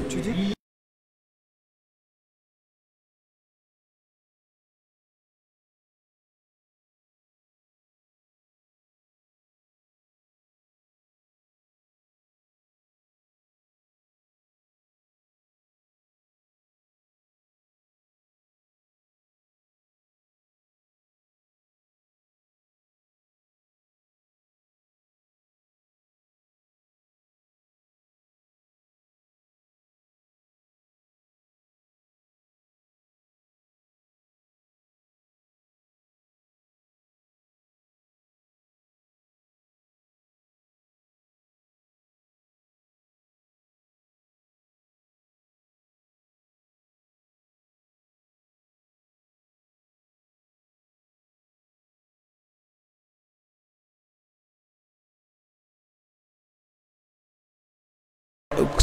Tu dis?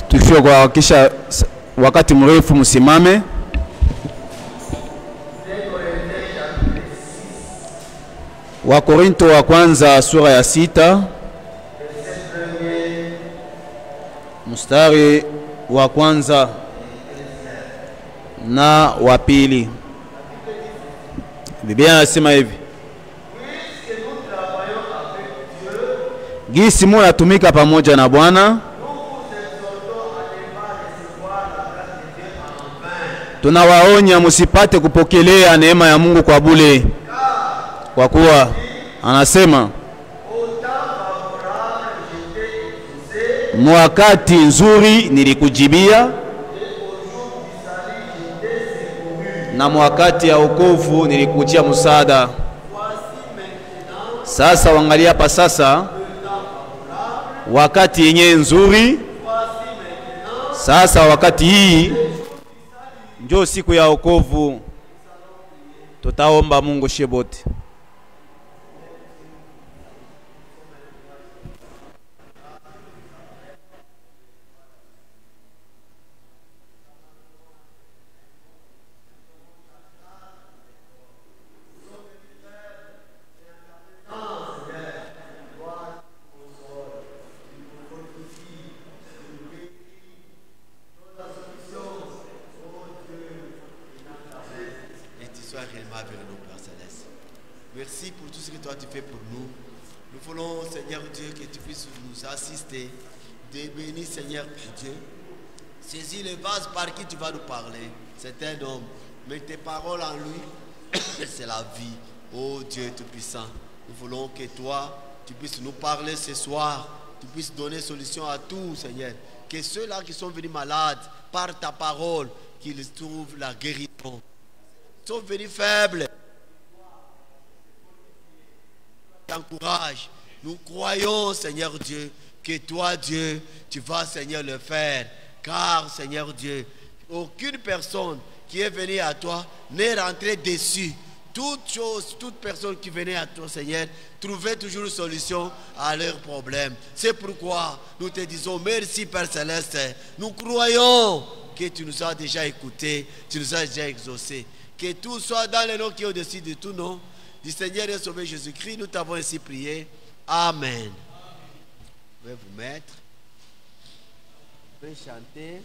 Tukio kwa kisha wakati mrefu msimame. Wakorinto wa kwanza sura ya 6 mstari wa kwanza na wa pili. Biblia inasema hivi: Gisi munatumika pamoja na Bwana, tunawaonya musipate kupokelea neema ya Mungu kwa bure. Kwa kuwa anasema mwakati nzuri nilikujibia, na mwakati ya wokovu nilikujia msaada. Sasa wangalia hapa sasa, wakati yenye nzuri. Sasa wakati hii ndio siku ya wokovu. Tutaomba Mungu shebote. Merci pour tout ce que toi tu fais pour nous. Nous voulons, Seigneur Dieu, que tu puisses nous assister. De bénir, Seigneur Dieu. Saisis le vase par qui tu vas nous parler. C'est un homme. Mais tes paroles en lui, c'est la vie. Oh Dieu Tout-Puissant, nous voulons que toi, tu puisses nous parler ce soir. Tu puisses donner solution à tout, Seigneur. Que ceux-là qui sont venus malades, par ta parole, qu'ils trouvent la guérison. Ils sont venus faibles. T'encourage. Nous croyons, Seigneur Dieu, que toi, Dieu, tu vas, Seigneur, le faire. Car, Seigneur Dieu, aucune personne qui est venue à toi n'est rentrée déçue. Toute chose, toute personne qui venait à toi, Seigneur, trouvait toujours une solution à leurs problèmes. C'est pourquoi nous te disons merci, Père Céleste. Nous croyons que tu nous as déjà écoutés, tu nous as déjà exaucés. Que tout soit dans le nom qui est au-dessus de tout nom. Du Seigneur et Sauveur Jésus-Christ, nous t'avons ainsi prié. Amen. Vous pouvez vous mettre. Vous pouvez chanter.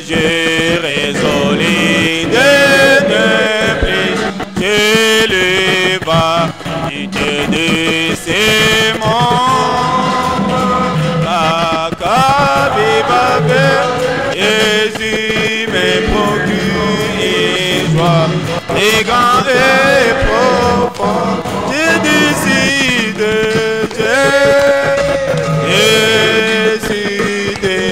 J'ai résolu de ne plus élever de ces mondes. La cabibabe, Jésus me procure et joie, et grand et profond, je décide de Jésus-Christ,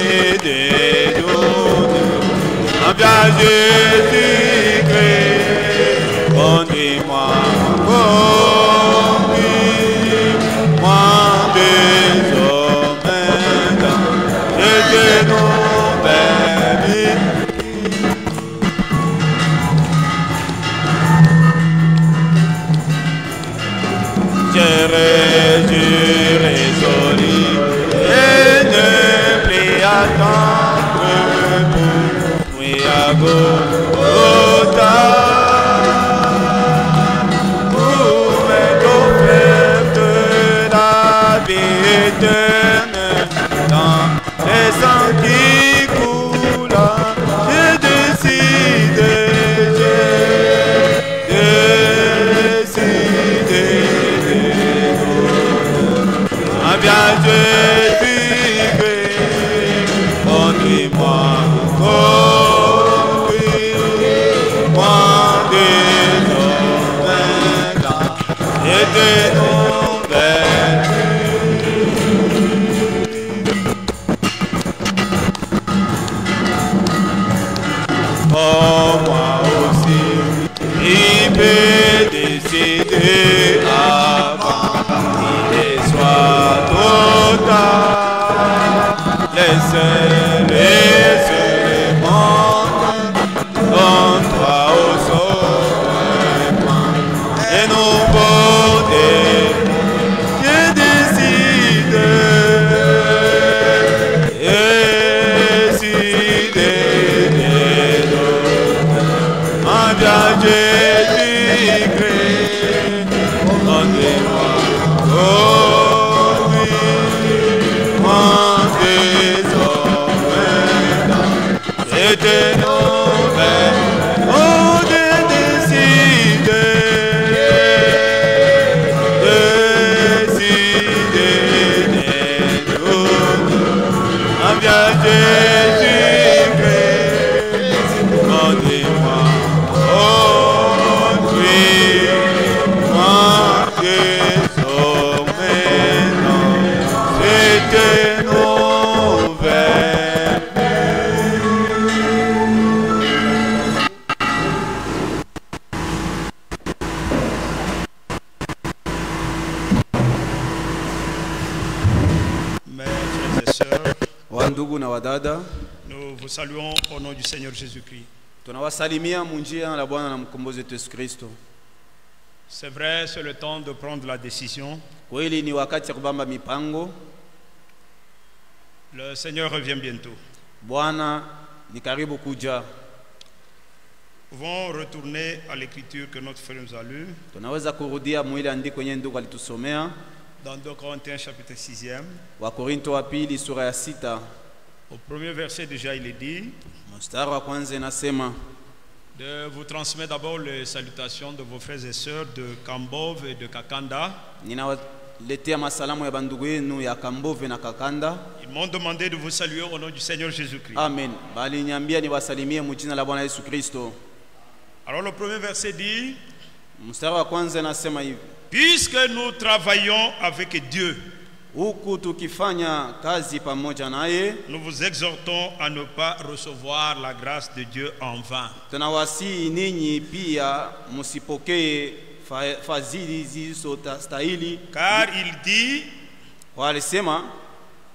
peut décider avant qu'il soit trop tard. Laissez les mondes en toi au sommet et nous porter. Dieu décide, Jésus-Christ, rendez-moi aujourd'hui, moi désormais, c'était nouvelle, oh Dieu décide, de nous, envia Jésus-Christ, rendez-moi. Wandugu na wadada, nous vous saluons au nom du Seigneur Jésus-Christ. tunawasalimia munjia la Bwana na mkombozi wetu Yesu Kristo. C'est vrai, c'est le temps de prendre la décision. Kweli ni wakati ya kubamba mipango. Le Seigneur revient bientôt. Bwana ni karibu kuja. Nous pouvons retourner à l'écriture que notre frère nous a lue. Tunaweza kurudia mwili andiko yenye ndugu alitusomea. Dans 2 Corinthiens chapitre 6e. Wakorinto wa pili sura ya 6. Au premier verset déjà il est dit. Mstari wa kwanza inasema de vous transmettre d'abord les salutations de vos frères et sœurs de Kambove et de Kakanda. Ninawaletea masalamu ya bandugu yenu ya Kambove na Kakanda. Ils m'ont demandé de vous saluer au nom du Seigneur Jésus-Christ. Amen. Bali niambia niwasalimie mjina la Bwana Yesu Kristo. Alors le premier verset dit, mstari wa kwanza inasema hivi: puisque nous travaillons avec Dieu, huku tukifanya kazi pamoja naye, nous vous exhortons à ne pas recevoir la grâce de Dieu en vain. tunawasihi ninyi pia msipokee fadhili zisizostahili. Car il dit, walisema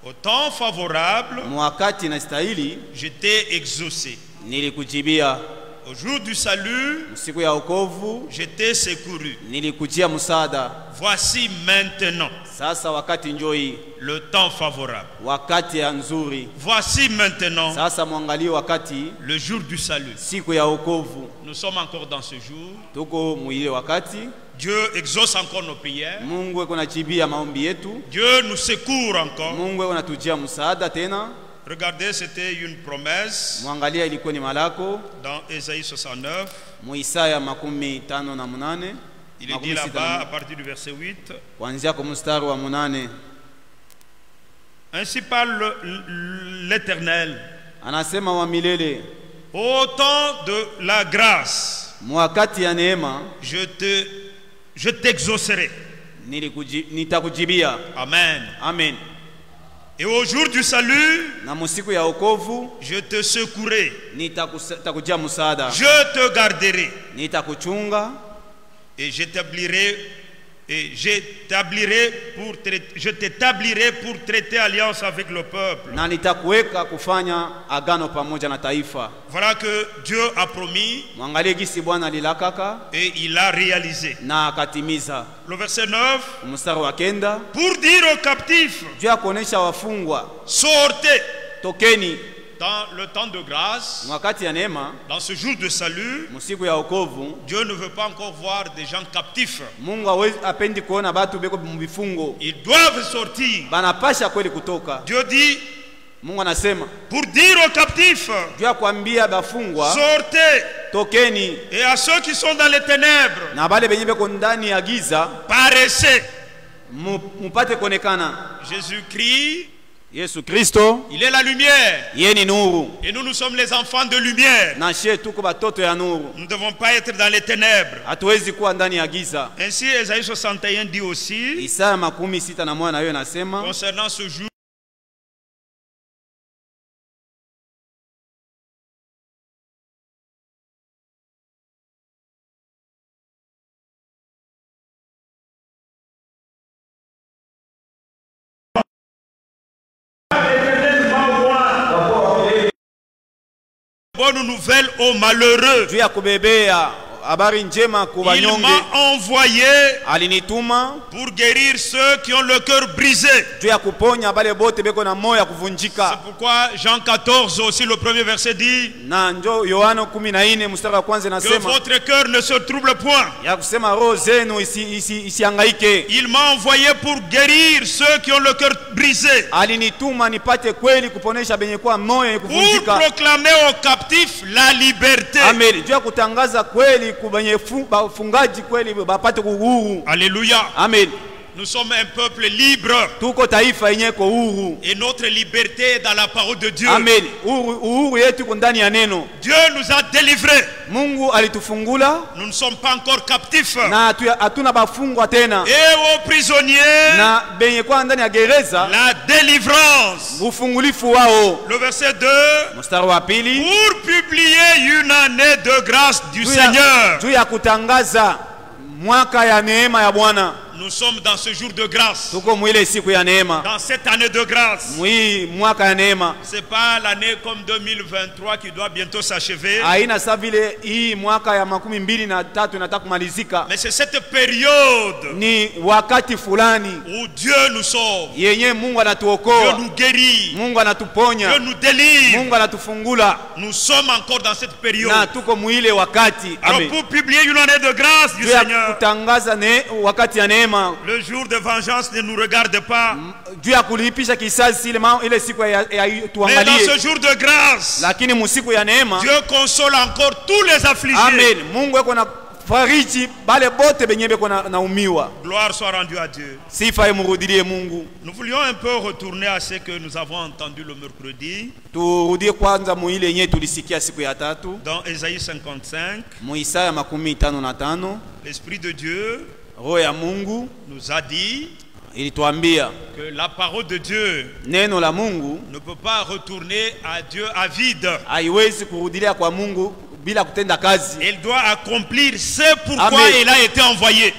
au temps favorable, mwakati na stahili, je t'ai exaucé. nilikujibia. Au jour du salut, siku ya wokovu, je t'ai secouru. nilikujia msaada. Voici maintenant, sasa wakati njoi, le temps favorable. wakati ya nzuri. Voici maintenant, sasa mwangalie wakati, le jour du salut. siku ya wokovu. Nous sommes encore dans ce jour. Tuko mwile wakati. Dieu exauce encore nos prières. Mungu eko najibia maombi yetu. Dieu nous secourt encore. Mungu eko natujia msaada tena. Regardez, c'était une promesse. Mwangalia ilikuwa ni malako. Dans Ésaïe 69. Muisaya 58. Il est dit là-bas à partir du verset 8. Kuanzia kwa mstari wa 8. Ainsi parle l'Éternel. Anasema wa milele. Au temps de la grâce, mwakati ya neema, je t'exaucerai. Nitakujibia. Amen. Amen. Et au jour du salut, na musiku ya wokovu, je te secourai. Nitakujia msaada. Je te garderai. Nitakuchunga. Et je t'établirai pour traiter alliance avec le peuple. Na nitakuweka kufanya agano pamoja na taifa. Voilà que Dieu a promis. Mwangalie gisi Bwana alilakaka. Et il a réalisé. Na akatimiza. Le verset 9. Mstari wa 9. Pour dire aux captifs. Dieu akuonesha wafungwa. Sortez. Tokeni. Dans le temps de grâce, dans ce jour de salut, Dieu ne veut pas encore voir des gens captifs. Ils doivent sortir. Dieu dit, pour dire aux captifs, sortez. Et à ceux qui sont dans les ténèbres, paraissez. Jésus-Christ, Yesu Kristo, il est la lumière. Yeye ni nuru. Et nous sommes les enfants de lumière. Na shie tuko batoto ya nuru. Nous ne devons pas être dans les ténèbres. Hatuwezi kuwa ndani ya giza. Ainsi Ésaïe 61 dit aussi, Isaya 61 nayo nasema, concernant ce jour, bonne nouvelle aux malheureux. juu ya kubebea habari njema kwa Il wanyonge. m'a envoyé Alinituma pour guérir ceux qui ont le cœur brisé. juu ya kuponya bale bote beko na moyo ya C'est kuvunjika. pourquoi Jean 14 aussi le premier verset dit Na njo Yohana 14 mstari wa kwanza que nasema votre cœur ne se trouble point. ya kusema roho zenu isihangaike. Il m'a envoyé pour guérir ceux qui ont le cœur brisé, Alinituma nipate kweli kuponesha benye kwa moyo pour kuvunjika. proclamer aux captifs la liberté. Amen. Juu ya kutangaza kweli kubenye fungaji kweli bapate uhuru. Alléluia. Amen. Nous sommes un peuple libre Tuko taifa yenye ko uhuru. et notre liberté est dans la parole de Dieu. Amen. Uhuru yetu iko ndani ya neno. Dieu nous a délivrés. Mungu alitufungula Nous ne sommes pas encore captifs. na hatuna bafungwa tena. Et aux prisonniers, Na benye kwa ndani ya gereza la délivrance. ufungulifu wao. Le verset 2. Mstari wa pili, Pour publier une année de grâce du Seigneur. juu ya kutangaza mwaka ya neema ya Bwana. Nous sommes dans ce jour de grâce. Tuko mwile siku ya neema. Dans cette année de grâce. Mwi mwaka ya neema. C'est pas l'année comme 2023 qui doit bientôt s'achever. Haina sa vile hii mwaka ya 2023 inataka kumalizika. Mais c'est cette période Ni wakati fulani où Dieu nous sauve. yenye Mungu Dieu anatuokoa. nous guérit. Mungu anatuponya. Dieu nous délivre. Mungu anatufungula. Nous sommes encore dans cette période. Na tuko mwile wakati. Alors Amen. pour publier une année de grâce du Juu ya Seigneur, kutangaza wakati ya neema. le jour de vengeance ne nous regarde pas. Juu ya kulipisha kisasi ile siku ya Mais dans tuangalie. ce jour de grâce, Lakini musiku ya neema. Dieu console encore tous les affligés. Amen. Mungu yuko na fariji bale bote benye beko naumiwa. Gloire soit rendue à Dieu. Sifa imurudilie Mungu. Nous voulions un peu retourner à ce que nous avons entendu le mercredi Turudie kwanza muile yenye tulisikia siku ya tatu. dans Ésaïe 55. Mu Isaya 55. L'Esprit de Dieu Roho ya Mungu nous a dit ilituambia que la parole de Dieu neno la Mungu ne peut pas retourner à Dieu à vide. haiwezi kurudilia kwa Mungu bila kutenda kazi. Elle doit accomplir ce pourquoi Amen. elle a été envoyée.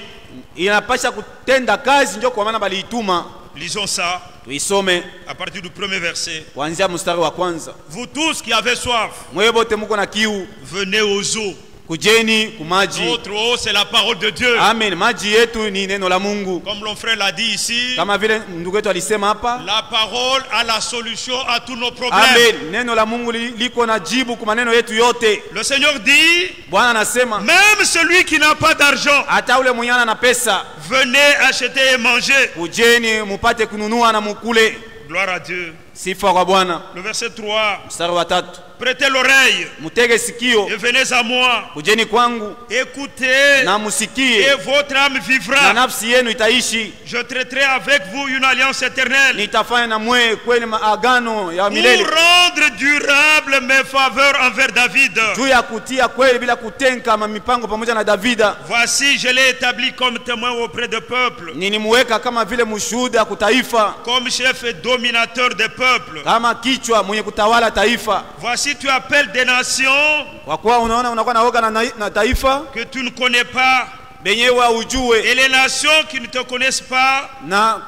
Inapasha kutenda kazi, ndio kwa maana baliituma. Lisons ça Tuisome à partir du premier verset. kuanzia mstari wa kwanza. Vous tous qui avez soif, Mwe bote muko na kiu, venez aux eaux. kujeni kumaji. Notre eau, c'est la parole de Dieu. Amen. Maji yetu ni neno la Mungu. Comme mon frère l'a dit ici, Kama vile ndugu yetu alisema hapa. la parole a la solution à tous nos problèmes. Amen. Neno la Mungu liko na jibu kwa maneno yetu yote. Le Seigneur dit, Bwana anasema même celui qui n'a pas d'argent, hata ule mwenye ana pesa, venez acheter et manger. kujeni mupate kununua na mukule. Gloire à Dieu. Sifa kwa Bwana. Le verset 3. Mstari wa 3. Prêtez l'oreille Mutege sikio, et venez à moi. kujeni kwangu Écoutez na et musikie, votre âme na vivra. nafsi yenu itaishi. Je traiterai avec vous une alliance éternelle Nitafanya na mwe kweli maagano ya pour milele, rendre durable mes faveurs envers David. juu ya kutia kweli bila kutenka mipango pamoja na Davida. Voici, je l'ai établi comme témoin auprès des peuples, Nilimweka kama vile mshuhuda kwa taifa, comme chef et dominateur des peuples. kama kichwa mwenye kutawala taifa. Voici, tu appelles des nations Kwa kuwa unaona unakuwa naoga na taifa que tu ne connais pas, benyewe ujue, et les nations qui ne te connaissent pas na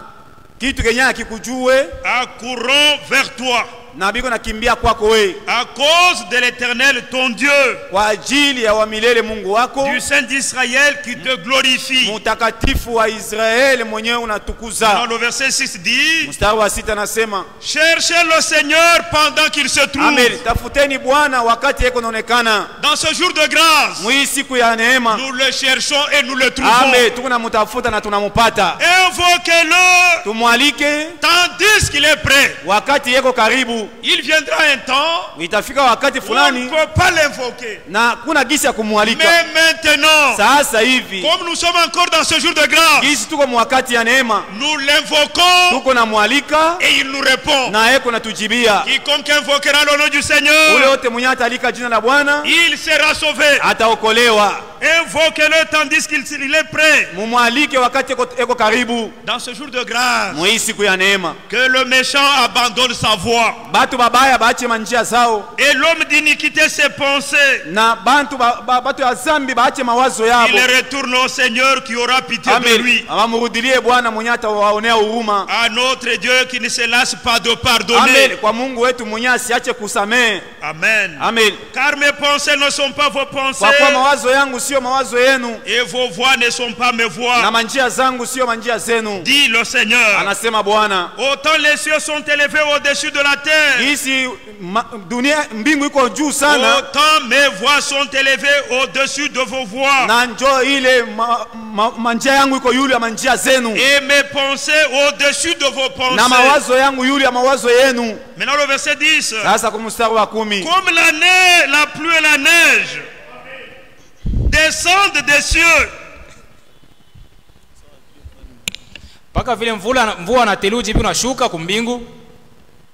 kitu kenye akikujue accourront vers toi. na biko nakimbia kwako wewe, À cause de l'Éternel, ton Dieu, kwa ajili ya wa milele Mungu wako, du Saint d'Israël qui te glorifie. mtakatifu wa Israeli mwenyewe Dans unatukuza. le verset 6 dit, Mstari wa 6 anasema, cherchez le Seigneur pendant qu'il se trouve. Amen, tafuteni Bwana wakati yeko naonekana. Dans ce jour de grâce, Mwi siku ya neema, nous le cherchons et nous le trouvons. Amen, tuko namutafuta na tunamupata. Invoquez-le Tumwalike tandis qu'il est prêt. wakati yeko karibu. Il viendra un temps Itafika wakati où on fulani ne peut pas l'invoquer. na kuna gisi ya kumwalika. Mais maintenant, Sasa hivi comme nous sommes encore dans ce jour de grâce, gisi tuko mwakati ya neema, nous l'invoquons tuko na mwalika et il nous répond. na yeko natujibia. Quiconque invoquera le nom du Ule Seigneur, yote mwenye atalika jina la Bwana il sera sauvé. ataokolewa. Invoquez-le tandis qu'il est prêt. Mumwalike wakati eko karibu. Dans ce jour de grâce, Mwi siku ya neema, que le méchant abandonne sa voie. batu babaya baache manjia zao, Et l'homme d'iniquité ses pensées. na batu ya zambi baache mawazo yabo. Il retourne au Seigneur qui aura pitié de lui. Amurudilie Bwana mwenye atawaonea huruma. À notre Dieu qui ne se lasse pas de pardonner. Amen. Kwa Mungu wetu mwenye asiache kusamehe. Amen. Amen. Car mes pensées ne sont pas vos pensées. Kwa kuwa mawazo yangu sio mawazo yenu, Et vos voix ne sont pas mes voix. na manjia zangu sio manjia zenu, Dit le Seigneur. anasema Bwana. Autant les cieux sont élevés au-dessus de la terre. Hisi dunia mbingu iko juu sana, Autant mes voix sont élevées au-dessus de vos voix. na njoo ile manjia yangu iko yule ya manjia zenu, Et mes pensées au-dessus de vos pensées. na mawazo yangu yule ya mawazo yenu. Maintenant le verset 10. Sasa kwa mstari wa 10, Comme la neige, la pluie et la neige descendent des cieux. Paka vile mvua na theluji vinashuka kumbingu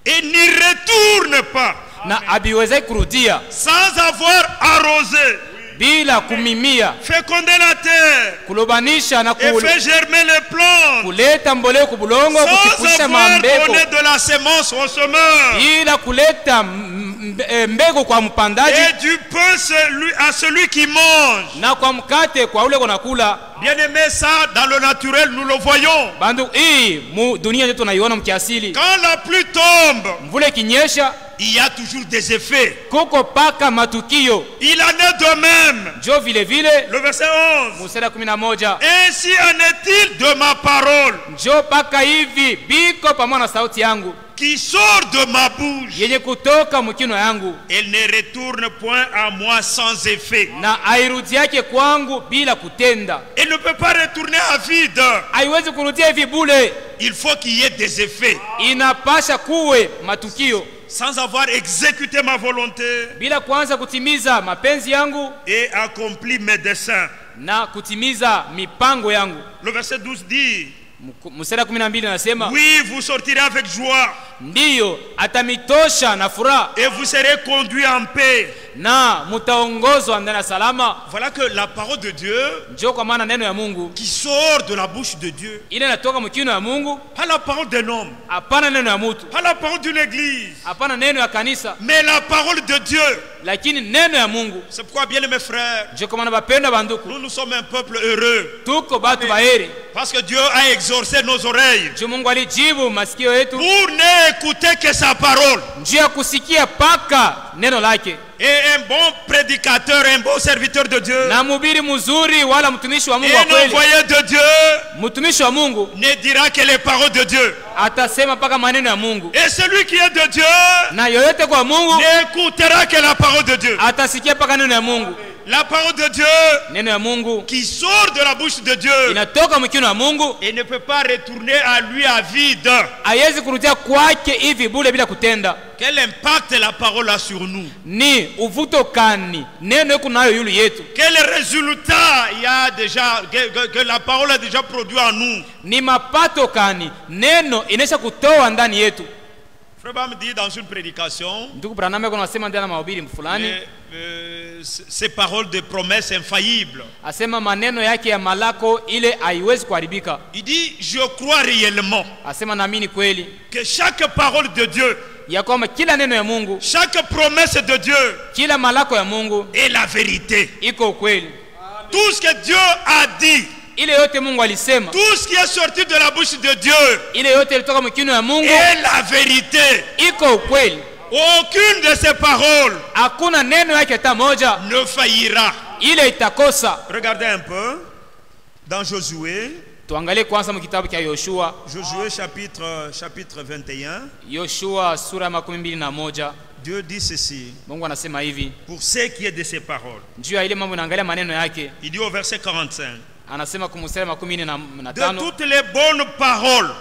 Et n'y retourne pas na habiwezi kurudia sans avoir arrosé, bila kumimia, fécondé la terre kulobanisha na et fait germer les plantes, kuleta mboleo kubulongo, sans kuchipusha avoir mambeko, donné de la semence au semeur, bila kuleta mbegu kwa mpandaji, et du pain à celui qui mange. na kwa mkate kwa ule konakula. Bien aimé, ça dans le naturel nous le voyons. Bandu hii dunia yetu tunaiona mkiasili. Quand la pluie tombe, Mvule kinyesha, il y a toujours des effets. kuko paka matukio. Il en est de même. Jo vile vile Le verset 11. Musala 11, Ainsi en est-il de ma parole jo paka hivi biko pamoja na sauti yangu qui sort de ma bouche. yenye kutoka mkino yangu, Elle ne retourne point à moi sans effet. na airudi yake kwangu bila kutenda. Elle ne peut pas retourner à vide. Haiwezi kurudia hivi bule, Il faut qu'il y ait des effets. inapasha kuwe matukio. Sans avoir exécuté ma volonté Bila kuanza kutimiza mapenzi yangu et accompli mes desseins. na kutimiza mipango yangu. Le verset 12 dit, Mstari 12 anasema, oui, vous sortirez avec joie ndiyo atamitosha na furaha, et vous serez conduits en paix. na mutaongozwa ndani ya salama. Voilà que la parole de Dieu Njoo kwa maana neno ya Mungu qui sort de la bouche de Dieu, ile inatoka mkino ya Mungu, pas la parole d'un homme, hapana neno ya mutu, pas la parole d'une église, hapana neno ya kanisa, mais la parole de Dieu. lakini neno ya Mungu. C'est pourquoi, bien mes frères, Njoo kwa maana bapenda banduku, nous sommes un peuple heureux tuko batu baheri. parce que Dieu a exaucé nos oreilles Njoo Mungu alijibu masikio yetu pour n'écouter que sa parole. njoo ya kusikia paka neno lake. Et un bon prédicateur, un bon serviteur de Dieu, Na mhubiri mzuri wala mtumishi wa Mungu wa et un kweli, envoyé de Dieu mtumishi wa Mungu ne dira que les paroles de Dieu. atasema paka maneno ya Mungu, Et celui qui est de Dieu na yoyote kwa Mungu n'écoutera que la parole de Dieu. atasikia paka neno ya Mungu. La parole de Dieu Neno ya Mungu qui sort de la bouche de Dieu inatoka mkino wa Mungu, et ne peut pas retourner à lui à vide. haiwezi kurudia kwake hivi bule bila kutenda. Quel impact la parole a sur nous? Ni uvuto kani neno iko nayo yulu yetu, Quel résultat il y a déjà que la parole a déjà produit en nous? ni mapato kani neno inesha kutoa ndani yetu. Frère Bam dit dans une prédication, Ndugu Branham yako anasema ndani ya mahubiri fulani, ces paroles de promesses infaillibles. asema maneno yake ya malako ile haiwezi kuharibika. Il dit, je crois réellement Asema naamini kweli que chaque parole de Dieu, ya kwamba kila neno ya Mungu, chaque promesse de Dieu kila malako ya Mungu est la vérité. iko ukweli. Tout ce que Dieu a dit, Ile yote Mungu alisema, tout ce qui est sorti de la bouche de Dieu ile yote ilitoka mkino ya Mungu est la vérité. iko ukweli. Aucune de ces paroles Hakuna neno yake hata moja ne faillira. ile itakosa. Regardez un peu dans Josué, Tuangalie kwanza mkitabu cha Yoshua, Josué chapitre 21. Yoshua sura ya 21. Dieu dit ceci Mungu anasema hivi pour ce qui est de ses paroles. juu ya ile mambo inaangalia maneno yake. Il dit au verset 45, Anasema kumstari 15, de toutes les bonnes paroles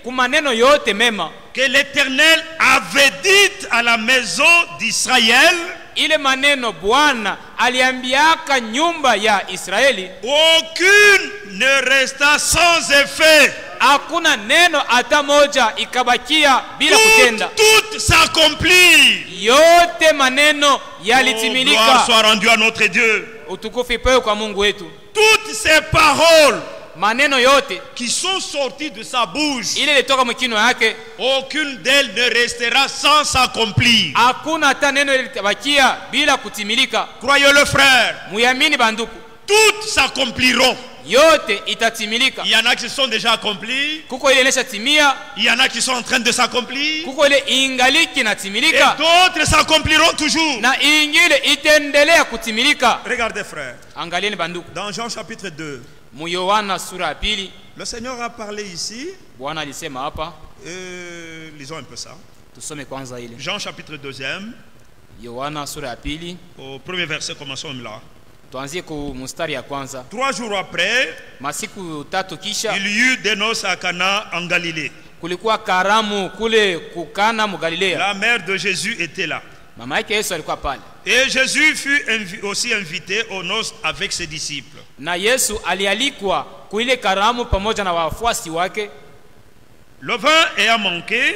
ku maneno yote mema que l'Éternel avait dites à la maison d'Israël, ile maneno Bwana aliambiaka nyumba ya Israeli, aucune ne resta sans effet. hakuna neno hata moja ikabakia bila kutenda. Tout s'accomplit. Yote maneno Gloire yalitimilika. soit rendue à notre Dieu. Utukufu ipewe kwa Mungu wetu. Toutes ces paroles maneno yote qui sont sorties de sa bouche, ile ilitoka mkinywa yake, aucune d'elles ne restera sans s'accomplir. hakuna hata neno litabakia bila kutimilika. Croyez-le, frère. Muyamini banduku, Toutes s'accompliront. yote itatimilika. Il y en a qui se sont déjà accomplis. Kuko ile inesha timia, Il y en a qui sont en train de s'accomplir. kuko ile ingaliki na Et timilika, d'autres s'accompliront toujours. na ingile itendelea kutimilika. Regardez, frère. Angalieni banduku, Dans Jean chapitre 2, mu Yohana sura ya pili, le Seigneur a parlé ici. Bwana alisema hapa. Lisons un peu ça. Tusome kwanza ile Jean chapitre 2, Yohana sura ya pili, au premier verset, commençons là. tuanzie ku mstari ya kwanza. 3 jours après, Masiku tatu kisha il y eut des noces à Cana en Galilée. kulikuwa karamu kule kukana mu Galilea. La mère de Jésus était là. Mama yake Yesu alikuwa pale, Et Jésus fut aussi invité aux noces avec ses disciples. na Yesu alialikwa kuile karamu pamoja na wafuasi wake. Le vin ayant manqué,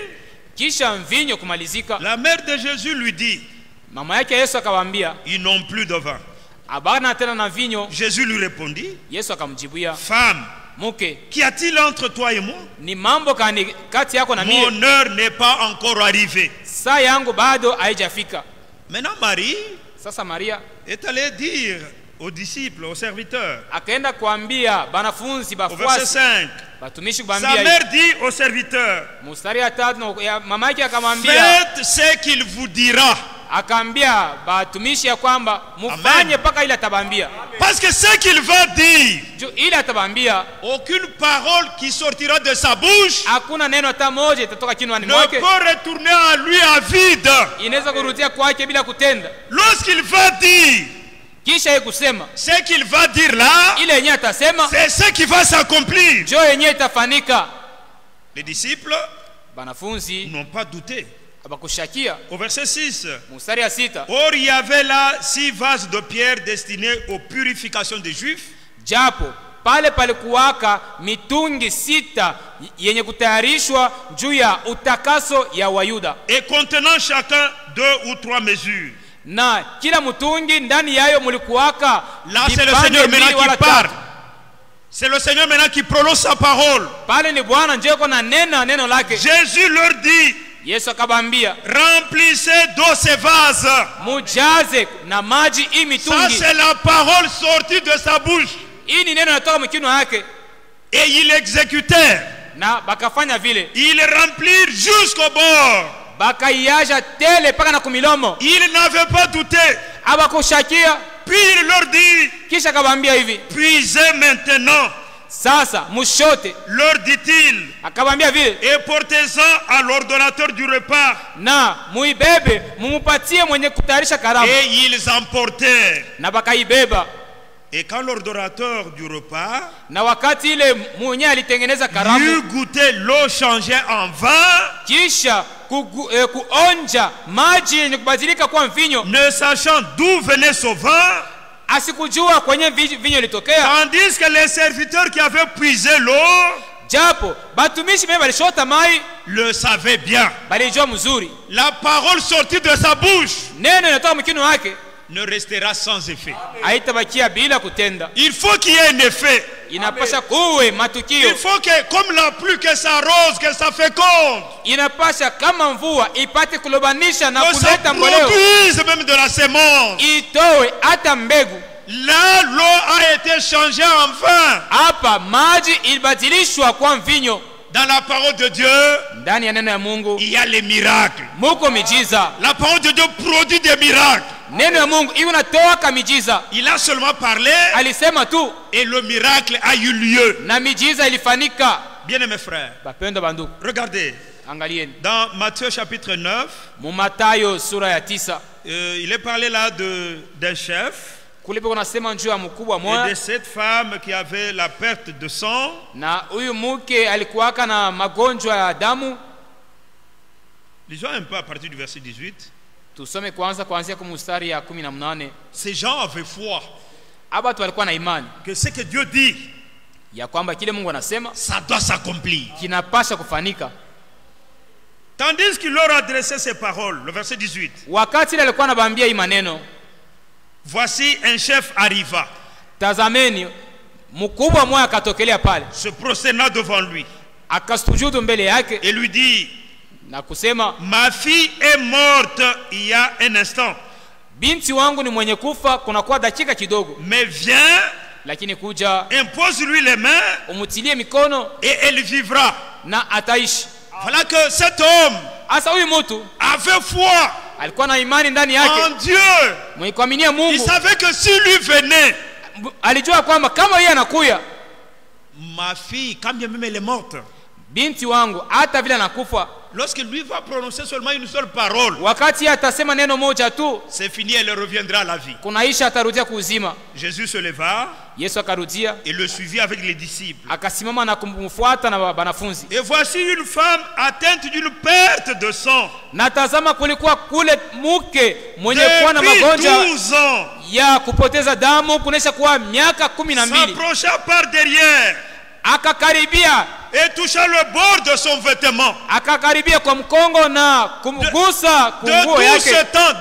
Kisha mvinyo kumalizika, la mère de Jésus lui dit, mama yake Yesu akawaambia, ils n'ont plus de vin. abana tena na vinyo. Jésus lui répondit, Yesu akamjibia, femme, mke, qu'y a-t-il entre toi et moi? ni mambo kani kati yako na mie? Mon heure n'est pas encore arrivée. Saa yangu bado haijafika. Maintenant, Marie Sasa Maria est allée dire aux disciples, aux serviteurs, akaenda kuambia banafunzi au verset bafuasi 5, batumishi sa kubambia mère dit aux serviteurs, mustari ya tatu ya mama yake akamwambia, faites ce qu'il vous dira. akaambia batumishi ya kwamba mufanye mpaka ile atabambia. Parce que ce qu'il va dire, Juu ile atabambia, aucune parole qui sortira de sa bouche hakuna neno hata moja itatoka kinywani ne mwake peut retourner à lui à vide. inaweza kurudia kwake bila kutenda. Lorsqu'il va dire Kisha yeye kusema ce qu'il va dire là, ile yenyewe atasema c'est ce qui va s'accomplir. njo yenyewe itafanika. Les disciples Banafunzi n'ont pas douté. abakushakia. Au verset 6, Mstari ya 6, or il y avait là 6 vases de pierre destinés aux purifications des Juifs, japo pale palikuwaka mitungi 6 yenye kutayarishwa juu ya utakaso ya Wayuda, et contenant chacun 2 ou 3 mesures. na kila mtungi ndani yayo mulikuwaka Là, c'est le vipande Seigneur mbili maintenant qui wala parle. tatu. C'est le Seigneur maintenant qui prononce sa parole. Pale ni Bwana ndio yuko na neno lake. Jésus leur dit, Yesu akabambia, remplissez d'eau ces vases. mujaze na maji hii Ça, mitungi. c'est la parole sortie de sa bouche. Hii ni neno natoka mkinywa yake, Et ils l'exécutèrent. na bakafanya vile, Ils remplirent jusqu'au bord. bakaiaja tele mpaka na kumilomo. Ils n'avaient pas douté. Abakushakia. Puis il leur dit, Kisha akabambia hivi, puisez maintenant, sasa mushote. leur dit-il, Akabambia vile, et portez-en à l'ordonnateur du repas. na muibebe mumupatie mwenye kutayarisha karamu. Et ils emportèrent. Na bakaibeba. Et quand l'ordonnateur du repas Na wakati ile mwenye alitengeneza eut karamu, goûté l'eau changée en vin, kisha kuonja maji yenye kubadilika kuwa mvinyo, ne sachant d'où venait ce vin, asikujua kwenye vinyo litokea, tandis que les serviteurs qui avaient puisé l'eau japo batumishi mimi balishota mai le savaient bien. balijua mzuri. La parole sortie de sa bouche Neno inatoka mkinywa wake ne restera sans effet. haitabakia bila kutenda. Il faut qu'il y ait un effet. Inapasha kuwe Il matukio, faut que, comme la pluie, que ça arrose, que ça féconde, inapasha kama mvua ipate kulobanisha na que ça kuleta mboleo, produise même de la sémence. itowe hata mbegu. Là, l'eau a été changée en vin. Hapa maji ilibadilishwa kwa mvinyo. Dans la parole de Dieu, Ndani ya neno ya Mungu il y a les miracles. muko mijiza. La parole de Dieu produit des miracles. Neno ya Mungu inatoa kamijiza. Il a seulement parlé Alisema tu et le miracle a eu lieu. na mijiza ilifanika. Bien-aimés frères, Bapendo banduku, regardez, angalieni dans Matthieu chapitre 9, mu Mathayo sura ya 9, il est parlé là d'un chef kulipo kunasema njoo ya mkubwa et de mmoja, cette femme qui avait la perte de sang. na huyu mke alikuwaka na magonjwa ya damu. Lisons un peu à partir du verset 18. Tusome kuanzia kwa mstari ya 18. Ces gens avaient foi Aba watu walikuwa na imani que ce que Dieu dit, ya kwamba kile Mungu anasema ça doit s'accomplir. kinapasha kufanika. Tandis qu'il leur adressait ces paroles, le verset 18. Wakati ile alikuwa anawaambia hii maneno, Voici un chef arriva. tazameni mkubwa mmoja akatokelea pale, se prosterna devant lui akasujudu mbele yake et lui dit, na kusema, ma fille est morte il y a un instant, binti wangu ni mwenye kufa kunakuwa dakika kidogo, mais viens, lakini kuja impose-lui les mains umutilie mikono et elle vivra. na ataishi. Voilà que cet homme Asa huyu mtu avait foi alikuwa na imani ndani yake, en Dieu. mwenye kuaminia Il Mungu. savait que si lui venait, Alijua kwamba kama yeye anakuya, ma fille, quand bien même elle est morte, binti wangu hata vile anakufa, lorsqu'il lui va prononcer seulement une seule parole, wakati atasema neno moja tu, c'est fini, elle reviendra à la vie. kunaisha, atarudia kuuzima. Jésus se leva Yesu akarudia, et le suivit avec les disciples. akasimama na kumfuata na wanafunzi. Et voici une femme atteinte d'une perte de sang Na tazama, kulikuwa kule mke mwenye kuwa na depuis magonjwa 12 ans, ya kupoteza damu kunesha kuwa miaka 12. s'approcha par derrière Akakaribia, et toucha le bord de son vêtement. akakaribia kwa mkongo na kumgusa kunguo yake.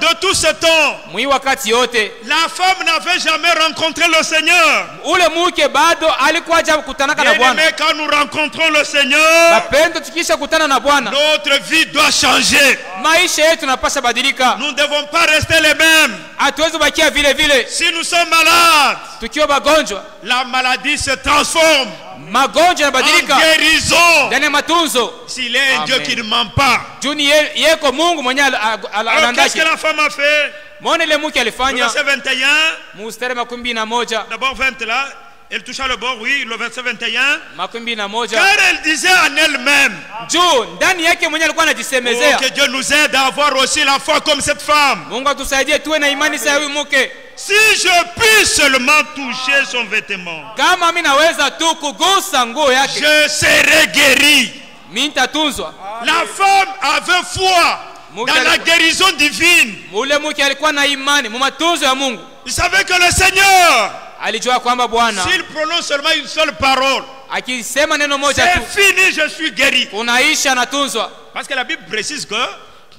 De tout ce temps, Mwi wakati yote la femme n'avait jamais rencontré le Seigneur. ule mke bado alikuwa haja kutanaka na Bwana. Bien-aimés, quand nous rencontrons le Seigneur, Bapendo, tukisha kutana na Bwana, notre vie doit changer. maisha yetu napasha badilika. Nous ne devons pas rester les mêmes. Hatuwezi bakia vile vile. Si nous sommes malades, Tukiwa magonjwa, la maladie se transforme magonjwa en yanabadilika guérison. ndani ya matunzo. S'il est un Dieu Amen. qui ne ment pas. Juni yeko Mungu mwenye Alors qu'est-ce alandaki. que la femme a fait? Mwone ile mke alifanya Verset 21, mustari 21, d'abord 20 là, elle toucha le bord, oui, le verset 21. 21. Car elle disait en elle-même, Juu ndani yake mwenye alikuwa oh, anajisemezea, que Dieu nous aide à avoir aussi la foi comme cette femme. Mungu atusaidie tuwe na imani sawa huyu mke. Si je puis seulement toucher son vêtement, Kama mimi naweza tu kugusa nguo yake, je serai guéri. mimi nitatunzwa. La femme avait foi dans la guérison divine. Ule mke alikuwa na imani mu matunzo ya Mungu. Il savait que le Seigneur, Alijua kwamba Bwana s'il prononce seulement une seule parole, akisema neno moja tu, c'est fini, je suis guéri. unaisha natunzwa. Parce que la Bible précise que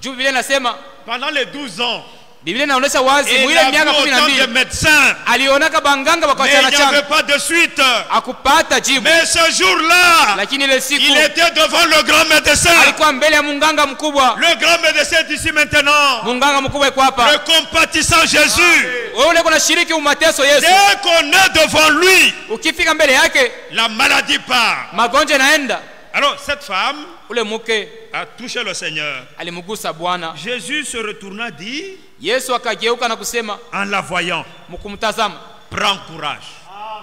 Juu Biblia inasema, pendant les 12 ans, Biblia inaonyesha wazi il mwile a vu miaka autant de 12 médecins, alionaka banganga mais wakachana il n'y avait chana pas de suite. akupata jibu. Mais ce jour-là, Lakini ile siku il était devant le grand médecin. alikuwa mbele ya munganga mkubwa. Le grand médecin d'ici maintenant, Munganga mkubwa yuko hapa. le compatissant Jésus. Wewe ule kuna shiriki umateso Yesu. Dès qu'on est devant lui, Ukifika mbele yake la maladie part. magonjwa yanaenda. Alors cette femme Ule mke a touché le Seigneur. alimgusa Bwana. Jésus se retourna, dit, Yesu akageuka na kusema en la voyant, mkumtazama, prends courage.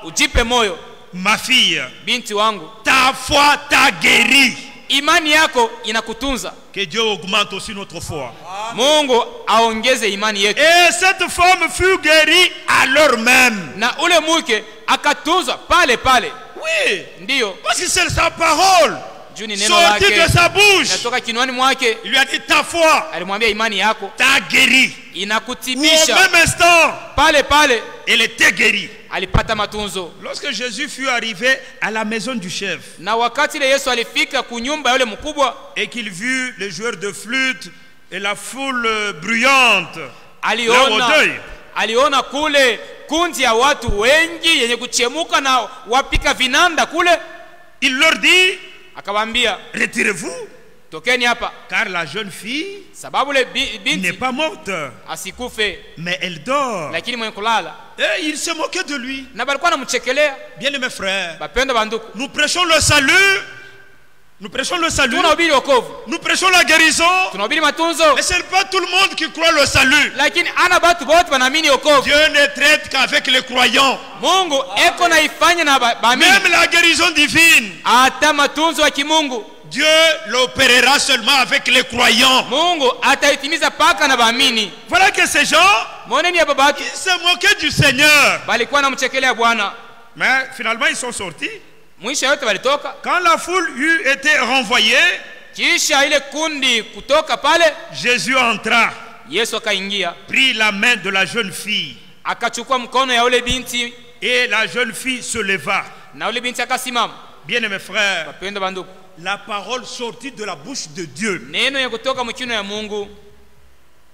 ujipe moyo Ma fille, binti wangu, ta foi t'a guéri. imani yako inakutunza. Que Dieu augmente aussi notre foi. Mungu aongeze imani yetu. Et cette femme fut guérie à l'heure même. Na ule mke akatunzwa pale pale. Oui, Ndiyo, parce que c'est sa parole juu ni neno sortie de lake sa bouche. natoka kinwani mwake. Il lui a dit, ta foi Alimwambia imani yako t'a guéri. Ou au inakutibisha. même instant, Pale pale elle était guérie. alipata matunzo. Lorsque Jésus fut arrivé à la maison du chef Na wakati ile Yesu alifika kunyumba yule mkubwa, et qu'il vit les joueurs de flûte et la foule bruyante, aliona kule kundi ya watu wengi yenye kuchemuka na wapika vinanda kule, il leur dit, akawaambia retirez-vous, tokeni hapa, car la jeune fille sababu le n'est binti pas morte, asikufe mais elle dort. lakini mwenye kulala. Et il se moquait de lui. Na balikuwa namchekelea. Bien mes frères, Bapenda banduku, nous prêchons le salut, nous prêchons le salut, tunahubiri wokovu, nous prêchons la guérison, tunahubiri matunzo, mais ce n'est pas tout le monde qui croit le salut. lakini ana batu bote wanaamini wokovu. Dieu ne traite qu'avec les croyants. Mungu eko na ifanye na baamini. Même la guérison divine, Hata matunzo ya kimungu Dieu l'opérera seulement avec les croyants. Mungu ataitimiza paka na baamini. Voilà que ces gens, Moneni ya baba ils se moquaient du Seigneur. balikuwa namchekelea Bwana. Mais finalement, ils sont sortis. Mwisho yote walitoka. Quand la foule eut été renvoyée, Kisha ile kundi kutoka pale, Jésus entra, Yesu akaingia, prit la main de la jeune fille, akachukua mkono ya ule binti, et la jeune fille se leva. na ule binti akasimama. Bien mes frères, Wapendwa banduku, la parole sortie de la bouche de Dieu, neno ya kutoka mkino ya Mungu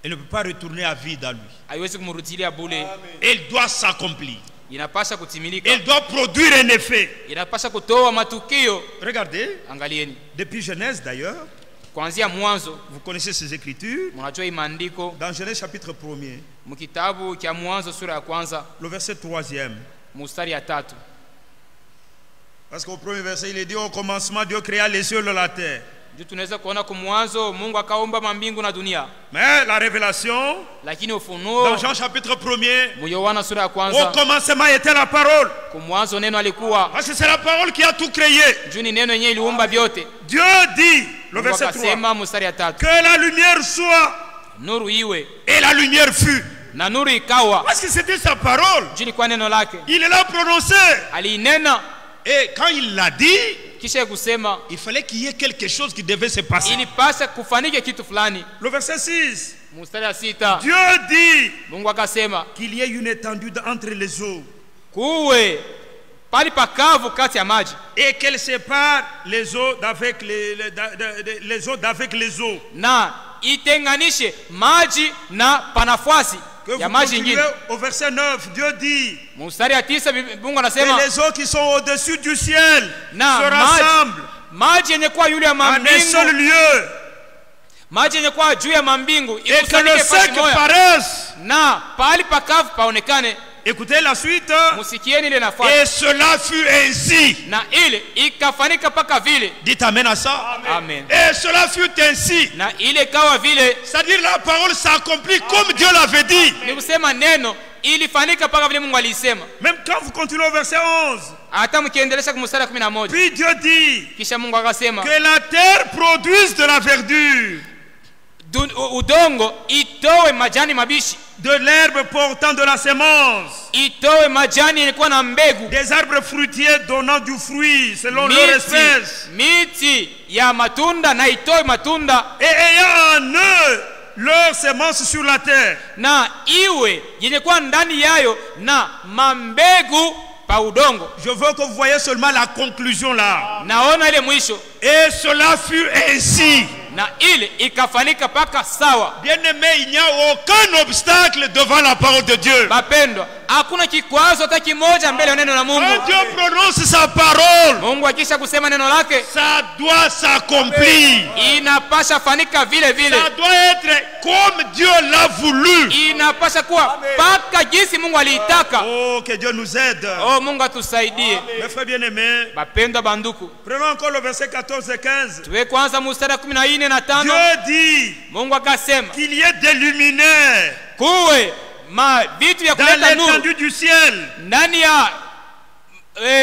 elle ne peut pas retourner à vide à lui. haiwezi kumrudilia bure. Elle doit s'accomplir. inapasha kutimilika, Elle doit produire un effet. inapasha kutoa matukio. Regardez, Angalieni, depuis Genèse d'ailleurs, kuanzia mwanzo, vous connaissez ces écritures. mnajua hii maandiko Dans Genèse chapitre 1er, mkitabu cha Mwanzo sura ya kwanza le verset 3e. mstari ya 3. Parce qu'au premier verset, il est dit au commencement, Dieu créa les cieux et la terre. Ndio tunaweza kuona kwa mwanzo Mungu akaumba mambingu na dunia. Mais la révélation, Lakini dans ufunuo Jean chapitre 1er, mu Yohana sura ya au kwanza, commencement était la parole. kwa mwanzo neno alikuwa, Parce que c'est la parole qui a tout créé. juu ni neno yenyewe iliumba vyote. Dieu dit, le Mungu verset 3, akasema mstari ya 3, que la lumière soit, nuru iwe, et la lumière fut. na nuru ikawa. Parce que c'était sa parole. Juu ilikuwa neno lake, Il l'a prononcé. aliinena. Et quand il l'a dit, Kisha kusema il fallait qu'il y ait quelque chose qui devait se passer. ilipasa kufanike kitu fulani. Le verset 6, Mstari ya 6, Dieu dit Mungu akasema qu'il y ait une étendue entre les eaux kuwe pali pakavu kati ya maji, et qu'elle sépare les eaux d'avec les eaux d'avec les eaux. na itenganishe maji na panafasi Que ya vous maji continuez ingine. au verset 9, Dieu dit Mstari ya 9 Mungu que anasema les eaux qui sont au-dessus du ciel na se rassemblent maji yenye kuwa yule ya en un seul mambingu, lieu maji yenye kuwa juu ya mambingu et que le ikusanyike fasi sec moja, paraisse. na pali pakavu paonekane. Écoutez la suite. Musikieni ile nafasi, Et cela fut ainsi. na ile ikafanika paka vile. Dites amen à ça. Amen. Et cela fut ainsi. Na ile ikawa vile, C'est-à-dire la parole s'accomplit comme Dieu l'avait dit. ni kusema neno ilifanika paka vile Mungu alisema. Même quand vous continuez au verset 11, Hata mkiendelesha kwa mstari wa 11, puis Dieu dit kisha Mungu akasema que la terre produise de la verdure, udongo itoe majani mabishi, de l'herbe portant de la semence, itoe majani yenye kuwa na mbegu, des arbres fruitiers donnant du fruit selon leur espèce, miti ya matunda na itoe matunda, et ayant en eux leur semence sur la terre. na iwe yenye kuwa ndani yayo na mambegu pa udongo. Je veux que vous voyez seulement la conclusion là. Naona ile mwisho, Et cela fut ainsi. na ile ikafanika paka sawa. Bien-aimé, il n'y a aucun obstacle devant la parole de Dieu. Bapendwa, hakuna kikwazo hata kimoja mbele ya neno la Mungu. Quand Dieu prononce sa parole, Mungu akisha kusema neno lake, ça doit s'accomplir. inapasha fanika vile vile, Ça doit être comme Dieu l'a voulu. inapasha kuwa paka jinsi Mungu aliitaka. Oh, que Dieu nous aide. Oh, Mungu atusaidie. Mes frères bien-aimés, Bapendwa banduku, prenons encore le verset 14 et 15. tuwe kwanza mstari wa 14 na 5. Dieu dit Mungu akasema qu'il y ait des luminaires kuwe vitu vya dans kuleta nuru l'étendue du ciel ndani ya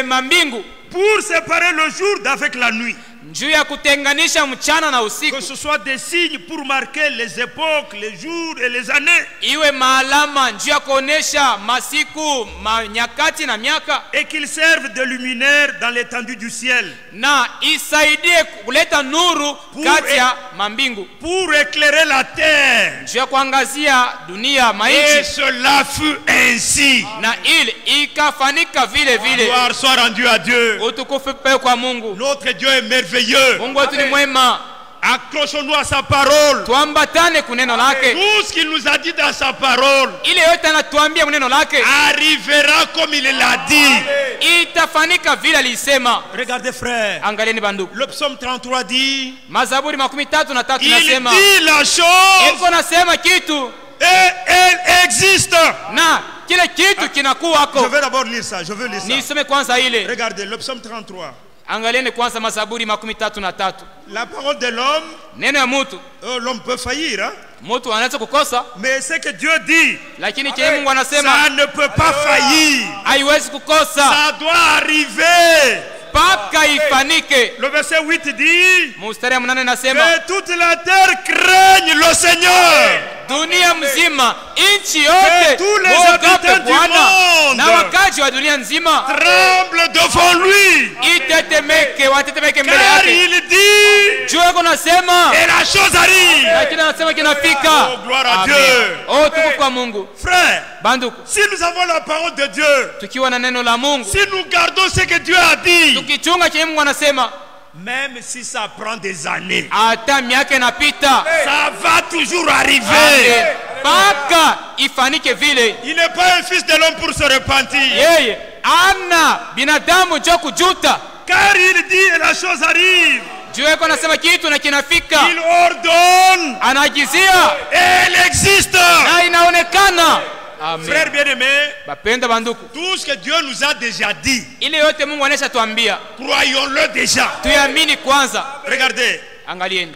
mambingu, pour séparer le jour d'avec la nuit. juu ya kutenganisha mchana na usiku, Que ce soit des signes pour marquer les époques, les jours et les années. iwe maalama njuu ya kuonesha masiku, nyakati na miaka, Et qu'ils servent de luminaires dans l'étendue du ciel. na isaidie kuleta nuru kati ya mambingu, Pour éclairer la terre. njuu ya kuangazia dunia, Et maisha, cela fut ainsi. na ile ikafanika vile vile. Gloire soit rendue à Dieu. Utukufu pe kwa Mungu. Notre Dieu est merveilleux. Mungu wetu ni mwema, Accrochons-nous à sa parole. tuambatane kuneno lake. Tout ce qu'il nous a dit dans sa parole Ile yote anatuambia kuneno lake arrivera comme il l'a dit. itafanika vile alisema. Regardez frère, Angalieni banduku, le psaume 33 dit, Mazaburi 33 il nasema, dit la chose iko nasema kitu et elle existe. na kile kitu Je kinakuwako. vais d'abord lire ça, je veux lire ça. Nisome kwanza ile. Regardez, le psaume 33. Angalieni kwanza Mazaburi 33. La parole de l'homme, Neno ya mutu, l'homme peut faillir, hein? mutu anaweza kukosa, Mais ce que Dieu dit, lakini kile Mungu ça anasema ne peut pas faillir. haiwezi kukosa Ça doit arriver. mpaka ifanike. Le verset 8 dit Mstari ya 8 nasema que toute la terre craigne le Seigneur. dunia mzima, nchi Que yote tous les muogope habitants du Bwana, monde na wakaji wa dunia nzima tremble devant lui. itetemeke, watetemeke mbele Car yake. il dit Juu yako nasema, et la chose arrive. lakini anasema kinafika. Oh, gloire à Amen. Dieu. Oh, tukufu kwa Mungu. Frère, Banduku, si nous avons la parole de Dieu, tukiwa na neno la Mungu, si nous gardons ce que Dieu a dit, tukichunga kile Mungu anasema, même si ça prend des années, hata miaka inapita, ça va toujours arriver. Amen. mpaka ifanike vile. Il n'est pas un fils de l'homme pour se repentir. Yeye ana binadamu jo kujuta, Car il dit et la chose arrive. juu yako anasema kitu na kinafika, Il ordonne anaagizia et elle existe. na inaonekana. Amen. Frères bien-aimés, Bapenda banduku, tout ce que Dieu nous a déjà dit, ile yote Mungu anesha tuambia croyons-le déjà. tuyamini kwanza. Regardez, Angalieni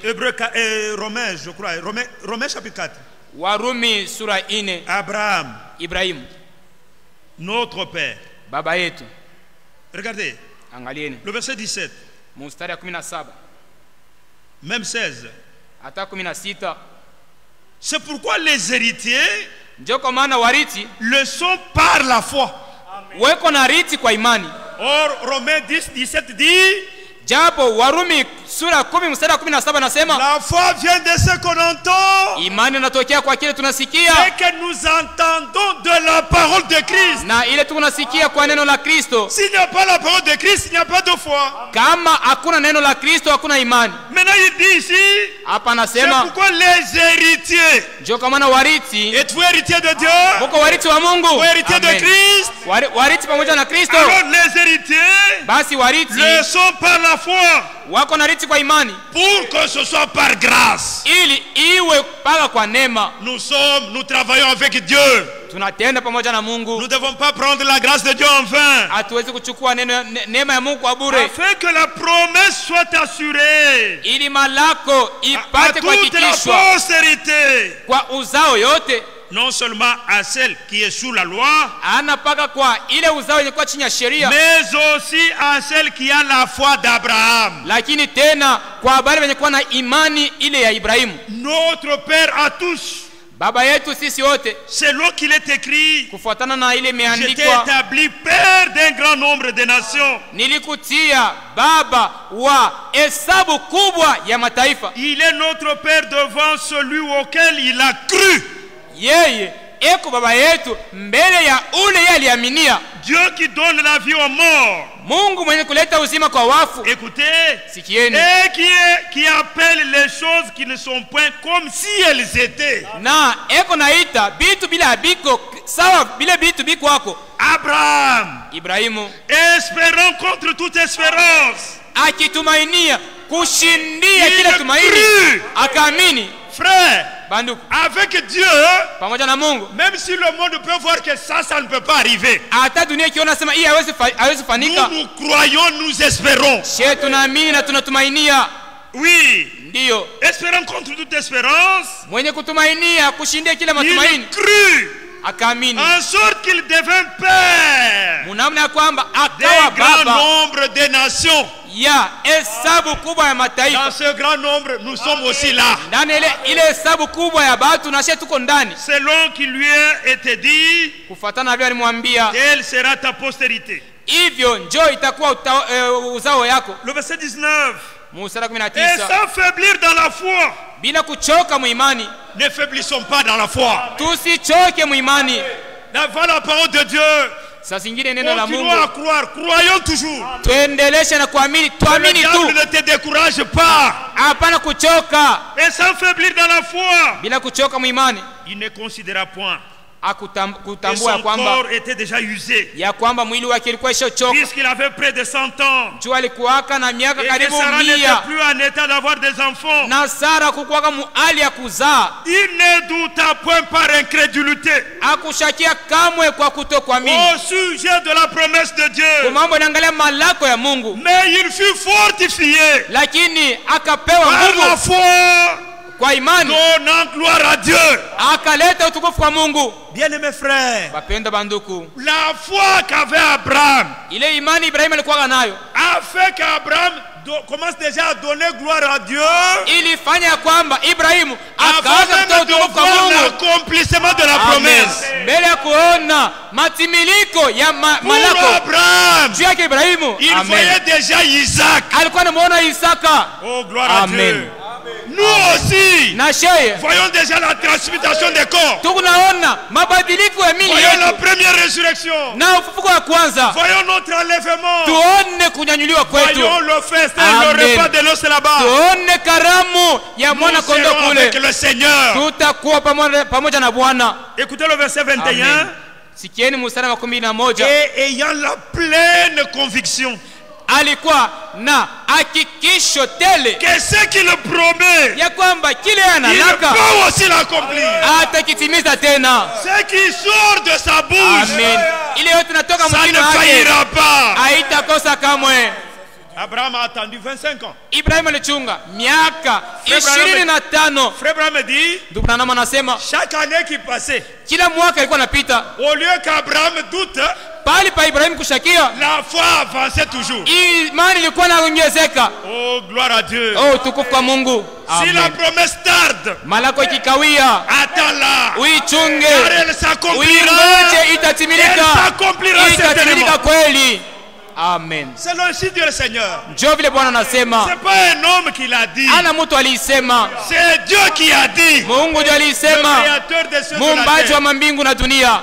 Romains, je crois, Romains chapitre 4. Warumi sura 4. Abraham, Ibrahimu notre père. baba yetu. Regardez, Angalieni le verset 17, mstari wa 17 même 16. hata 16. C'est pourquoi les héritiers Ndio kwa maana wariti le sont par la foi. weko na riti kwa imani. Or, Romains 10, 17 dit, Japo Warumi sura 10 mstari wa 17 nasema la foi vient de ce qu'on entend imani inatokea kwa kile tunasikia, et que nous entendons de la parole de Christ. na ile tunasikia kwa neno la Kristo. S'il n'y a pas la parole de Christ, il n'y a pas de foi. Kama hakuna neno la Kristo hakuna imani. Maintenant, il dit ici, Hapa c'est anasema pourquoi les héritiers, ndio kwa maana wariti, êtes-vous héritiers de Dieu? muko wariti wa Mungu. Ou héritiers de Amen. Christ? Wariti pamoja na Kristo. Alors les héritiers Basi wariti le sont par la foi, wako na riti kwa imani, pour que ce soit par grâce. ili iwe paka kwa neema. Nous travaillons avec Dieu. Tunatenda pamoja na Mungu. Nous ne devons pas prendre la grâce de Dieu en vain. Hatuwezi kuchukua neema ya Mungu kwa bure, Afin que la promesse soit assurée ili malako à ipate toute la kuhakikishwa postérité, kwa uzao yote, non seulement à celle qui est sous la loi, ana paka kwa ile uzao yenye kwa chini ya sheria, mais aussi à celle qui a la foi d'Abraham, lakini tena kwa habari wenye kuwa na imani ile ya Ibrahimu, notre Père à tous. baba yetu sisi wote, Selon qu'il est écrit, kufuatana na ile j'étais imeandikwa, établi Père d'un grand nombre de nations. nilikutia baba wa hesabu kubwa ya mataifa. Il est notre Père devant celui auquel il a cru. Yeye eko baba yetu mbele ya ule yeye aliaminia. Dieu qui donne la vie aux morts. Mungu mwenye kuleta uzima kwa wafu. Écoutez, Sikieni. et qui appelle les choses qui ne sont point comme si elles étaient. Na eko naita bitu bila biko sawa bila bitu biko wako. Abraham, Ibrahimu espérant contre toute espérance, akitumainia kushindia Il kila a tumaini, cru. akaamini. frère, Banduku, avec Dieu, pamoja na Mungu, même si le monde peut voir que ça ne peut pas arriver, hata dunia ikiona sema hii haiwezi nous fanika, croyons, nous espérons. she tunaamini na tunatumainia. Oui, Ndiyo, espérant contre toute espérance, mwenye kutumainia kushindia kila il matumaini crut akaamini, en sorte qu'il devint père munamna ya kwamba d'un akawa grand baba nombre de nations. ya hesabu kubwa ya Dans mataifa. ce grand nombre, nous sommes aussi là. Ndani ile hesabu kubwa ya batu na she tuko ndani, Selon qu'il lui a été dit, kufuatana na vile alimwambia, telle sera ta postérité. hivyo njoo itakuwa uzao yako. Le verset 19. Mstari Et 19, sans faiblir dans la foi. bila kuchoka muimani, Ne faiblissons pas dans la foi. tusichoke muimani. Devant la parole de Dieu, Saa zingine neno la continuons à Mungu croire. Croyons toujours. tuendeleshe na kuamini, Le tuamini diable tu, ne te décourage pas. hapana kuchoka. Et sans faiblir dans la foi. Bila kuchoka muimani, Il ne considéra point que kutambua ya son kwamba corps était déjà usé. mwili wake ilikuwa ishachoka. Puisqu'il avait près de 100 ans. Juu alikuwaka na miaka Et que karibu Sarah n'était 100, plus en état d'avoir des enfants. na Sara kukuwaka muhali ya kuzaa. Il ne douta point par incrédulité Akushakia kamwe kwa kutokuamini au sujet de la promesse de kwa Dieu. mambo inaangalia malako ya Mungu, Mais il fut fortifié lakini akapewa par la nguvu foi, kwa imani, donnant gloire à Dieu. akaleta utukufu kwa Mungu. Bien-aimés frères, Bapenda banduku, la foi qu'avait Abraham ile imani Ibrahimu alikuwa nayo a fait qu'Abraham commence déjà à donner gloire à Dieu ilifanya ya kwamba Ibrahimu avant akaanza kutoa même de utukufu kwa voir Mungu l'accomplissement de la Amen. promesse. Mbele ya kuona matimiliko ya Pour malako Abraham, juu yake Ibrahimu, il amen, voyait déjà Isaac. alikuwa anamuona Isaka. Oh, gloire à Amen. Dieu. Nous aussi, Na sheye voyons déjà la transmutation des corps. tukunaona mabadiliko ya mili Voyons la yetu première résurrection. na ufufuko wa kwanza, Voyons notre enlèvement. tuone tuone kunyanyuliwa kwetu. Voyons le festin, le Amen. repas de l'os là-bas. Tuone karamu ya Nous mwana kondoo serons avec kule. le Seigneur. Tutakuwa pamoja na Bwana. Écoutez le verset 21. Amen. Sikieni mstari wa 11. Et ayant la pleine conviction Alikuwa na hakikisho tele que ce qu'il promet, ya kwamba kile il analaka peut aussi l'accomplir. atakitimiza tena. Ce qui sort de sa bouche, Amen. Ile yote natoka ça ne mkino wake faillira pas. haitakosa kamwe. Abraham a attendu 25 ans. Ibrahim alichunga miaka 25. Frère Abraham dit, Ndugu Branham anasema chaque année qui passait, kila mwaka ilikuwa napita, au lieu qu'Abraham doute, pale pa Ibrahim kushakia, la foi avançait toujours. imani ilikuwa inaongezeka. Oh, gloire à Dieu. Oh, tukufu kwa Mungu. Si la Amen. promesse tarde, Malako ikikawia, attends-la. uichunge, Car elle s'accomplira. uingoje, Elle itatimilika, s'accomplira certainement. itatimilika kweli. Amen. C'est l'ancien Dieu le Seigneur. Njo vile Bwana anasema, C'est pas un homme qui l'a dit. ana mtu aliisema, C'est Dieu qui a dit. Mungu ndio Le aliisema, créateur des cieux et de la muumbaji wa terre. mbingu na dunia.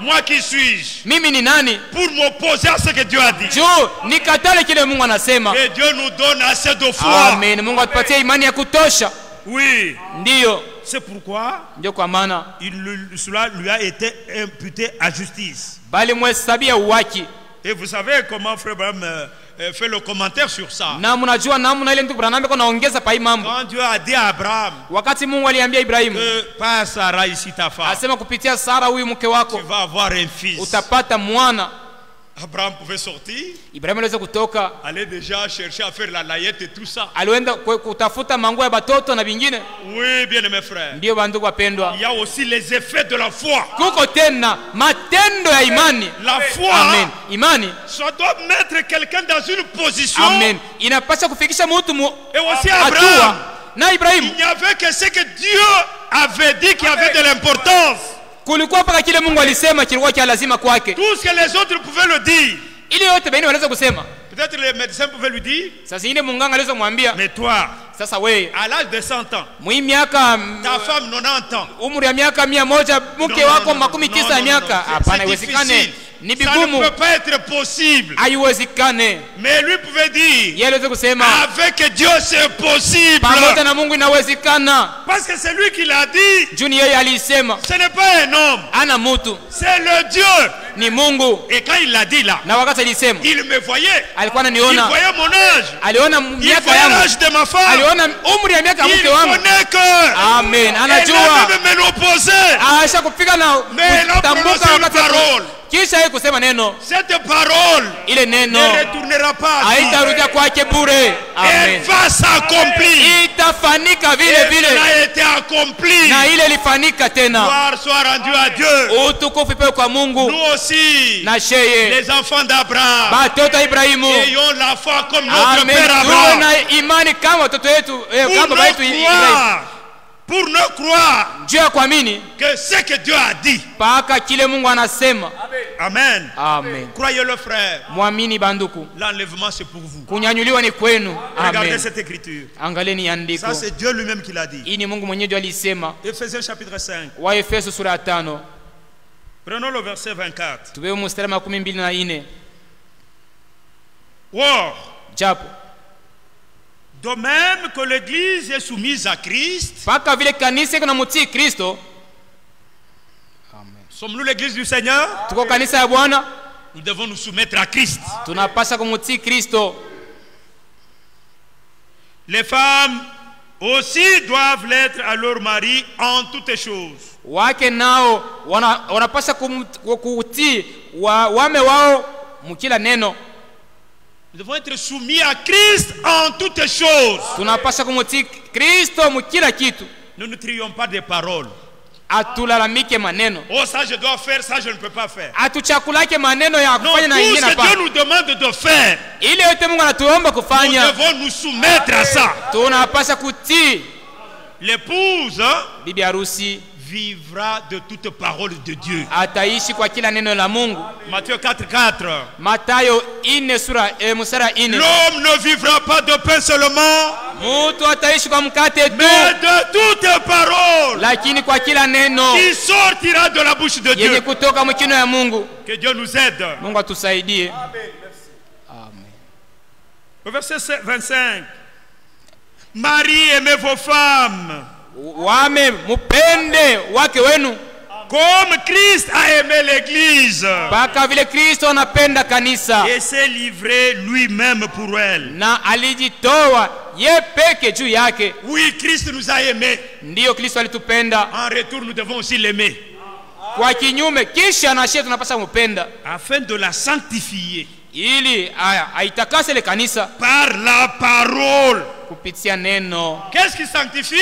Moi qui suis-je Mimi ni nani pour m'opposer à ce que Dieu a dit? juu nikatale kile Mungu anasema? Et Dieu nous donne assez de foi. Amen. Mungu atupatie imani ya kutosha. Oui. Ndiyo, C'est pourquoi ndio kwa maana cela lui a été imputé à justice. bali mwhesabia uwaki. Et vous savez comment Frère Abraham fait le commentaire sur ça. Na mnajua namna ile ndugu Branham iko naongeza pa hii mambo. Quand Dieu a dit à Abraham Wakati Mungu aliambia Ibrahimu que par Sarah ici ta femme, asema kupitia Sara huyu mke tu wako vas avoir un fils. utapata mwana, Abraham pouvait sortir, Ibrahimu aliweza kutoka, aller déjà chercher à faire la layette et tout ça. alienda kutafuta manguo ya batoto na vingine. Oui, bien aimé frère. Ndiyo bandugu wapendwa, Il y a aussi les effets de la foi. kuko tena matendo ya imani. La foi, Amen. Imani, ça doit mettre quelqu'un dans une position. amen, inapasha kufikisha mtu Et aussi hatua. Abraham, Na Ibrahimu il n'y avait que ce que Dieu avait dit qui avait de l'importance. kulikuwa mpaka kile Mungu alisema kilikuwa cha lazima kwake. Tout ce que les autres pouvaient le dire. Ile yote bengine wanaweza kusema. Peut-être les médecins pouvaient lui dire, Sasa ingine munganga aliweza kumwambia, mais toi, sasa wewe à l'âge de 100 ans, mwi miaka ta femme 90 ans, umri ya miaka 100, mke wako makumi tisa ya miaka, hapana, c'est haiwezekane, difficile. ni Ça ne vigumu, peut pas être possible. haiwezekane. Mais lui pouvait dire, Yeye aliweza kusema avec Dieu c'est possible. pamoja na Mungu inawezekana. Parce que c'est lui qui l'a dit. Juni yeye alisema, Ce n'est pas un homme, ana mtu, c'est le Dieu. ni Mungu. Et quand il l'a dit là, Na wakati alisema, il me voyait. alikuwa Il ananiona, voyait mon âge. aliona Il miaka voyait yangu, l'âge de ma femme. aliona umri ya miaka ya Il mke wangu. connaît que Amen, elle anajua a même me l'opposé. aisha kufika na Mais il a kutambuka prononcé une wakati parole. kisha yeye kusema neno, Cette parole ile neno ne retournera pas à vide. haitarudia kwake bure. Elle Amen, va s'accomplir. itafanika Et vile vile, cela a été accompli. na ile ilifanyika tena. Gloire soit rendue à Dieu. Utukufu ipewe kwa Mungu. Nous aussi, Na sheye les enfants d'Abraham, batoto Ibrahimu, ayons la foi comme notre amen, père tuwe Abraham. na imani kama watoto wetu, kama baba yetu Ibrahimu, Pour ne croire juu ya kuamini que ce que Dieu a dit. mpaka kile Mungu anasema. Amen. Amen. Croyez-le, frère. Mwamini banduku, L'enlèvement, c'est pour vous. kunyanyuliwa ni kwenu. Regardez Amen. cette écriture. Angalieni andiko, Ça, c'est Dieu lui-même qui l'a dit. hii ni Mungu mwenyewe alisema. Ephésiens chapitre 5. Waefeso sura ya 5, Prenons le verset 24. tupewe mstari wa 24. Or, Japo de même que l'Église est soumise à Christ, mpaka vile kanisa iko na mutii Kristo, sommes-nous l'Église du Seigneur? tuko kanisa ya Bwana, Nous devons nous soumettre à Christ. tunapasha kumutii Kristo. Les femmes aussi doivent l'être à leur mari en toutes choses. Wake nao wanapasha kutii wame wao mukila neno. Nous devons être soumis à Christ en toutes choses. Tunapasha kumutii Kristo mukila kitu. Nous ne trions pas des paroles. Atulalamike maneno. Oh, ça je dois faire, ça je ne peux pas faire. Atuchakulake maneno ya Non, kufanya na tout ingine ce que hapana. Dieu nous demande de faire, Ile yote Mungu anatuomba nous kufanya, devons nous soumettre à ça. tunapasha kutii. L'épouse Bibi harusi vivra de toute parole de Dieu. ataishi kwa kila neno la Mungu. Matthieu 4:4. Matayo 4 sura mstari 4. L'homme ne vivra pas de pain seulement, Mtu ataishi kwa mkate tu, mais de toute parole lakini kwa kila neno qui sortira de la bouche de yenye Dieu. kutoka mkino ya Mungu. Que Dieu nous aide. Mungu atusaidie. Au verset 25. Marie, aimez vos femmes. Wame mupende wake wenu Comme Christ a aimé l'église. mpaka vile Kristo anapenda kanisa Et s'est livré lui-même pour elle. na alijitoa ye peke juu yake. Oui, Christ nous a aimés. Ndiyo, Kristo alitupenda. En retour, nous devons aussi l'aimer. Kwa kinyume, kisha na shetu tunapaswa kupenda Afin de la sanctifier. ili aitakase ile kanisa Par la parole. kupitia neno. Qu'est-ce qui sanctifie?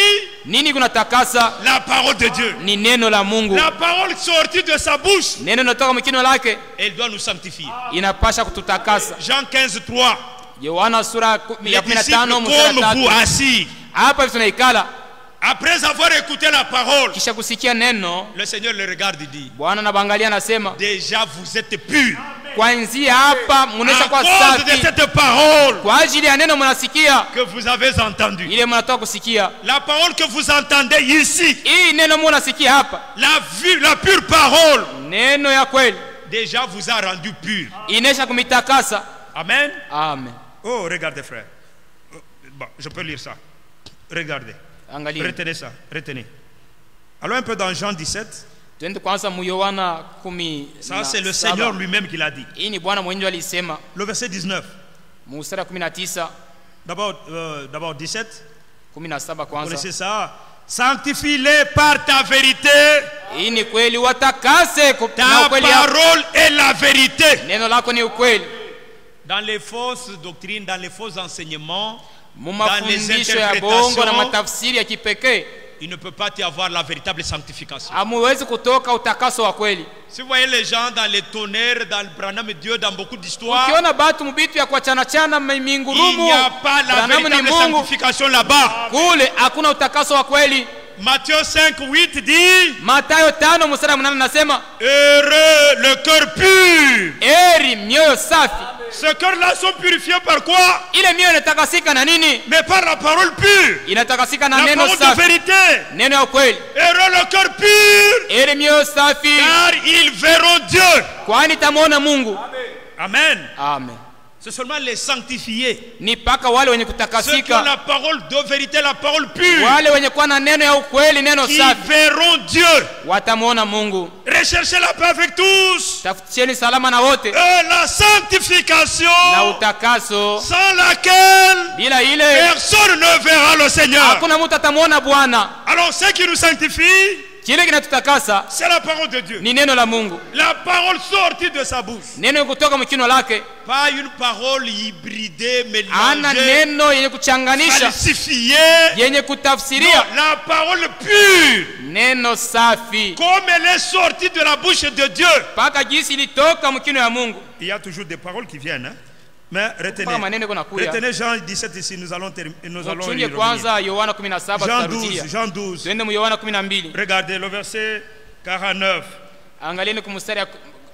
Nini kunatakasa? La parole de Dieu. Ni neno la Mungu. La parole sortie de sa bouche. Neno linatoka mkinywa lake Elle doit nous sanctifier. inapasha kututakasa. Jean 15:3. Yohana sura ya Les disciples 15 mstari comme vous 3. assis. Hapa hivi tunaikala Après avoir écouté la parole, kisha kusikia neno, le Seigneur le regarde et dit, Bwana anabangalia anasema, déjà vous êtes purs. kwanzia hapa munesha À kwa cause de safi cette parole kwa ajili ya neno mnasikia que vous avez entendue. ile mnatoka kusikia. La parole que vous entendez ici, Hii neno mnasikia hapa, la pure parole, neno ya kweli déjà vous a rendu pur. inesha kumitakasa. Amen. Amen. Oh, regardez frère. Bon, je peux lire ça. Regardez. Angalia, Retenez ça. Retenez. Allons un peu dans Jean 17. twende kwanza mu Yohana 10. Ça, c'est le Seigneur lui-même qui l'a dit. Hii ni Bwana mwenyewe alisema Le verset 19. mstari 19, D'abord 17. 17 Vous kwanza. connaissez ça? Sanctifie-les par ta vérité. Hii ni kweli, watakase na Ta ukweli yako. parole est la vérité. Neno lako ni ukweli. Dans les fausses doctrines, dans les faux enseignements, Mu dans les mafundisho ya bongo na interprétations, matafsiri ya kipekee il ne peut pas y avoir la véritable sanctification. hamuwezi kutoka utakaso wa kweli. Si vous voyez les gens dans les tonnerres, dans le Branham Dieu, dans beaucoup d'histoires, Ukiona batu mubitu ya kuachanachana il mingurumu, n'y a pas la Branham ni véritable Mungu, sanctification là-bas. kule hakuna utakaso wa kweli. Matthieu 5:8 dit, Mathayo 5 mstari wa 8 nasema, heureux le cœur pur. eri mioyo safi. Ce cœur-là sont purifiés par quoi? Ile mioyo inatakasika na nini? Mais par la parole pure. Inatakasika na La neno parole de safi, vérité. neno ya ukweli. Heureux le cœur pur, Eri mioyo safi, car ils verront Dieu. kwani tamuona Mungu. Amen. Amen. C'est seulement les sanctifiés. Ni paka wale wenye Ceux qui ont kutakasika, la parole de vérité, la parole pure, wale wenye kuwa na neno ya ukweli, neno qui safi, verront Dieu. watamuona Mungu. Recherchez la paix avec tous. Tafutieni salama na wote, Et la sanctification, na utakaso, sans laquelle bila ile personne ne verra le Seigneur. hakuna mtu atamuona Bwana. Alors ce qui nous sanctifie, Kile kinatutakasa c'est la parole de Dieu. ni neno la Mungu, La parole sortie de sa bouche. neno kutoka mkino lake. Pas une parole hybridée, Ana mélangée, neno yenye kuchanganisha, falsifiée. yenye Non, kutafsiria, la parole pure, neno safi comme elle est sortie de la bouche de Dieu. mpaka jinsi ilitoka mkino ya Mungu. Il y a toujours des paroles qui viennent, hein? Mais retenez, Mpaka maneno kunakuya. retenez Jean 17 ici, nous allons y Tuchunge revenir. kwanza Yohana 17 Jean tutarudia. 12, Jean 12. Twende mu Yohana 12. Regardez le verset 49. Angalieni kumstari ya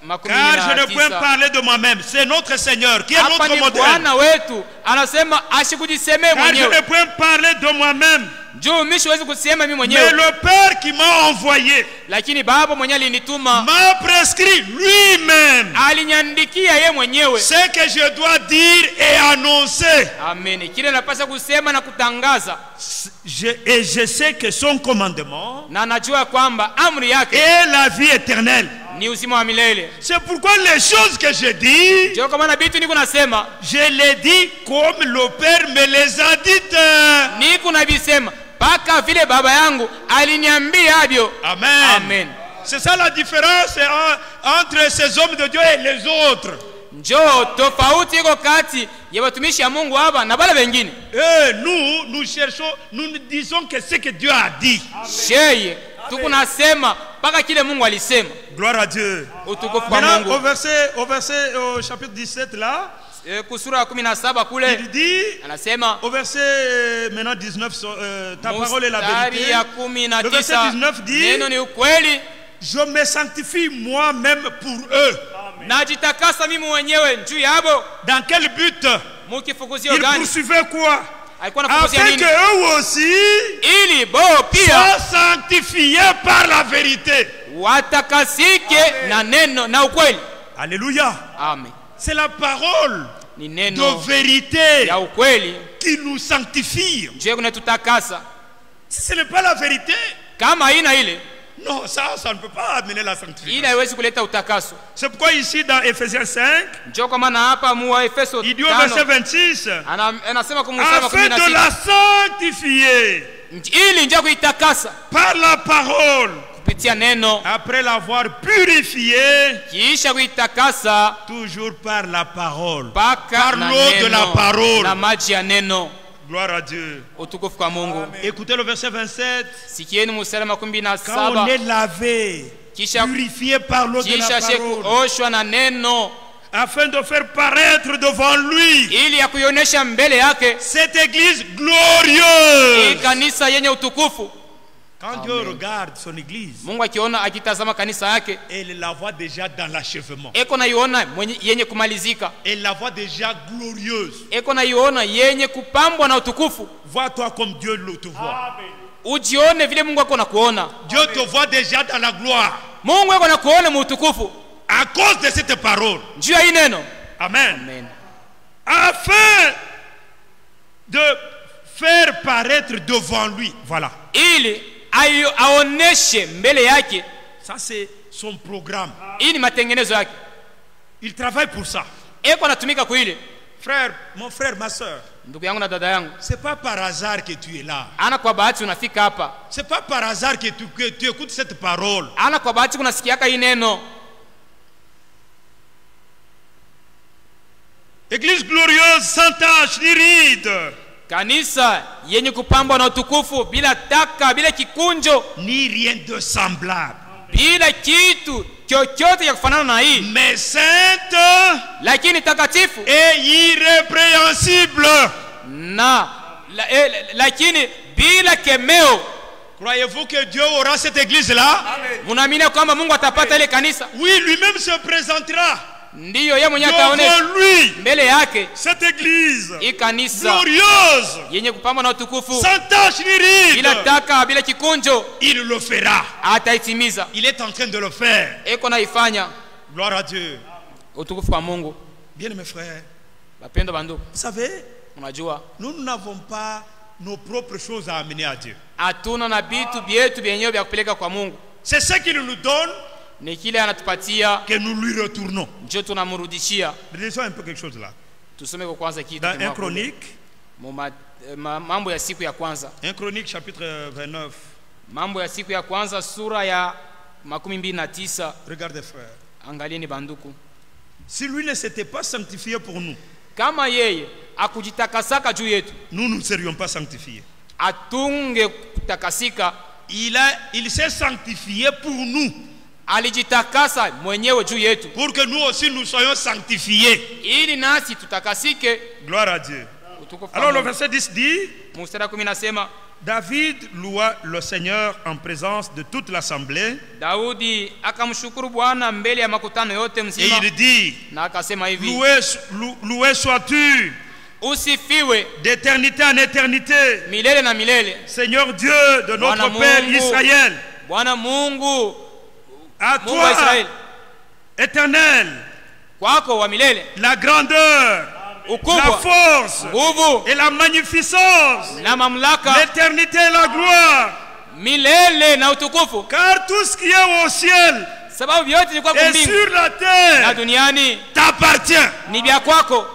makumi Car je na ne peux tisa. parler de moi-même, c'est notre Seigneur qui est Hapa notre ni modèle. Bwana wetu anasema ashikujisemee Car je mwenyewe. ne peux parler de moi-même, Juu mimi siwezi kusema mimi mais mwenyewe, le Père qui m'a envoyé lakini Baba mwenyewe alinituma, m'a prescrit lui-même aliniandikia ye mwenyewe. ce que je dois dire et annoncer. Amen. Kile napaswa kusema na kutangaza, Et je sais que son commandement na najua kwamba amri yake est la vie éternelle. ni uzima wa milele. C'est pourquoi les choses que je dis, Ndio kwa maana bitu niko nasema, je les dis comme le Père me les a dites. niko navisema mpaka vile Baba yangu aliniambia avyo. Amen. Amen. C'est ça la différence entre ces hommes de Dieu et les autres. Njoo tofauti iko kati ya watumishi ya Mungu hapa na wale wengine. Et nous cherchons, nous disons que ce que Dieu a dit. Sheye tuko nasema mpaka kile Mungu alisema. Gloire à Dieu. Utukufu kwa Maintenant, Mungu. au chapitre 17 là, Kusura ya 17 kule il dit, anasema au verset maintenant 19, ta parole est la mstari vérité. ya Le verset 19 19 dit, neno ni ukweli, je me sanctifie moi-même pour eux. najitakasa mimi mwenyewe juu yabo. Dans quel but? Mukifukuzio Il gani? poursuivait quoi? Alikuwa anafukuzia Afin nini? que eux aussi Ili bo pia soient sanctifiés par la vérité. watakasike na neno na ukweli. Alléluia. Amen. C'est la parole ni de neno vérité ya ukweli qui nous sanctifie. ndio kunatutakasa. Si ce n'est pas la vérité, Kama haina ile, non, ça ne peut pas amener la ile sanctification. haiwezi kuleta utakaso. C'est pourquoi ici dans Ephésiens 5, Ndio kwa maana hapa mu Efeso il dit au verset 5 26, anasema kwa mstari wa afin de 16 la sanctifier ili ndio kuitakasa par la parole, kupitia neno, après l'avoir purifié, kisha kuitakasa toujours par la parole, mpaka par na l'eau de la neno parole. na maji ya neno. Gloire à Dieu. Utukufu kwa Mungu. Écoutez le verset 27. Sikieni mstari wa Quand on est 17, lavé, kisha purifié par l'eau de la kisha parole, kuoshwa na neno afin de faire paraître devant lui ili ya kuionyesha mbele yake cette église hii glorieuse. kanisa yenye utukufu. Quand Dieu regarde son église, Mungu akiona akitazama kanisa yake, il la voit déjà dans l'achèvement. eko na iona yenye kumalizika, Il la voit déjà glorieuse. eko na iona yenye kupambwa na utukufu. Vois-toi comme Dieu te voit. Ujione vile Mungu ako na kuona. Dieu te voit déjà dans la gloire. Mungu ako na kuona mu utukufu À cause de cette parole. juu ya hii neno. Amen. Amen. Afin de faire paraître devant lui. Voilà. Ili aoneshe mbele yake. Ça, c'est son programme. Hii ni matengenezo yake. Il travaille pour ça. Eko anatumika kuile. Frère, mon frère, ma soeur, Ndugu yangu na dada yangu, c'est pas par hasard que tu es là. ana kwa bahati unafika hapa. C'est pas par hasard que tu écoutes cette parole. Ana kwa bahati kunasikiaka hii neno. Église glorieuse, sans tache ni ride, Kanisa yenye kupambwa na utukufu, bila taka, bila kikunjo, ni rien de semblable, bila kitu chochote cha kufanana na hii, mais sainte lakini takatifu et irrépréhensible. lakini bila kemeo. Croyez-vous que Dieu aura cette église-là? Munaamini kwamba Mungu atapata ile kanisa? Oui, lui-même se présentera Ndiyo, yeye mwenyewe devant ataonesha lui mbele yake cette église hii kanisa glorieuse, yenye kupambwa na utukufu, sans tache ni bila ride. taka, bila kikunjo. Il le fera. Ataitimiza. Il est en train de le faire. Eko naifanya. Gloire à Dieu. Utukufu kwa Mungu. Bien, mes frères, Bapendo bandugu, vous savez, unajua nous n'avons pas nos propres choses à amener à Dieu. hatuna na vitu vyetu vyenyewe vya kupeleka kwa Mungu. C'est ce qu'il nous donne Ni kile anatupatia que nous lui retournons. ndio tunamrudishia. Lisons un peu quelque chose là. Tusome kwa kwanza kitu Dans 1 Chronique, mambo ya siku ya kwanza. 1 Chronique chapitre 29. Mambo ya siku ya kwanza sura ya 29. Regardez frère. Angalieni banduku. Si lui ne s'était pas sanctifié pour nous, Kama yeye akujitakasaka juu yetu, nous ne serions pas sanctifiés. atunge kutakasika. Il s'est sanctifié pour nous, Alijitakasa mwenyewe juu yetu pour que nous aussi nous soyons sanctifiés. ili nasi tutakasike. Gloire à Dieu. Utukufu Alors kwa le Mungu. verset 10 dit, Mstari 10 nasema, David loua le Seigneur en présence de toute l'assemblée Daudi akamshukuru Bwana mbele ya makutano yote et mzima, il dit, na akasema hivi: loué sois-tu usifiwe d'éternité en éternité, milele na milele, Seigneur Dieu de notre Bwana Père Mungu, Israël. Bwana Mungu, À Mungu wa toi, Israeli, éternel, kwako wa milele, la grandeur, la ukubwa, force nguvu et la magnificence, na mamlaka, l'éternité et la gloire. milele na utukufu, Car tout ce qui est au ciel sababu vyote vilikuwa et mbingu sur la na terre duniani t'appartient. ni vya kwako.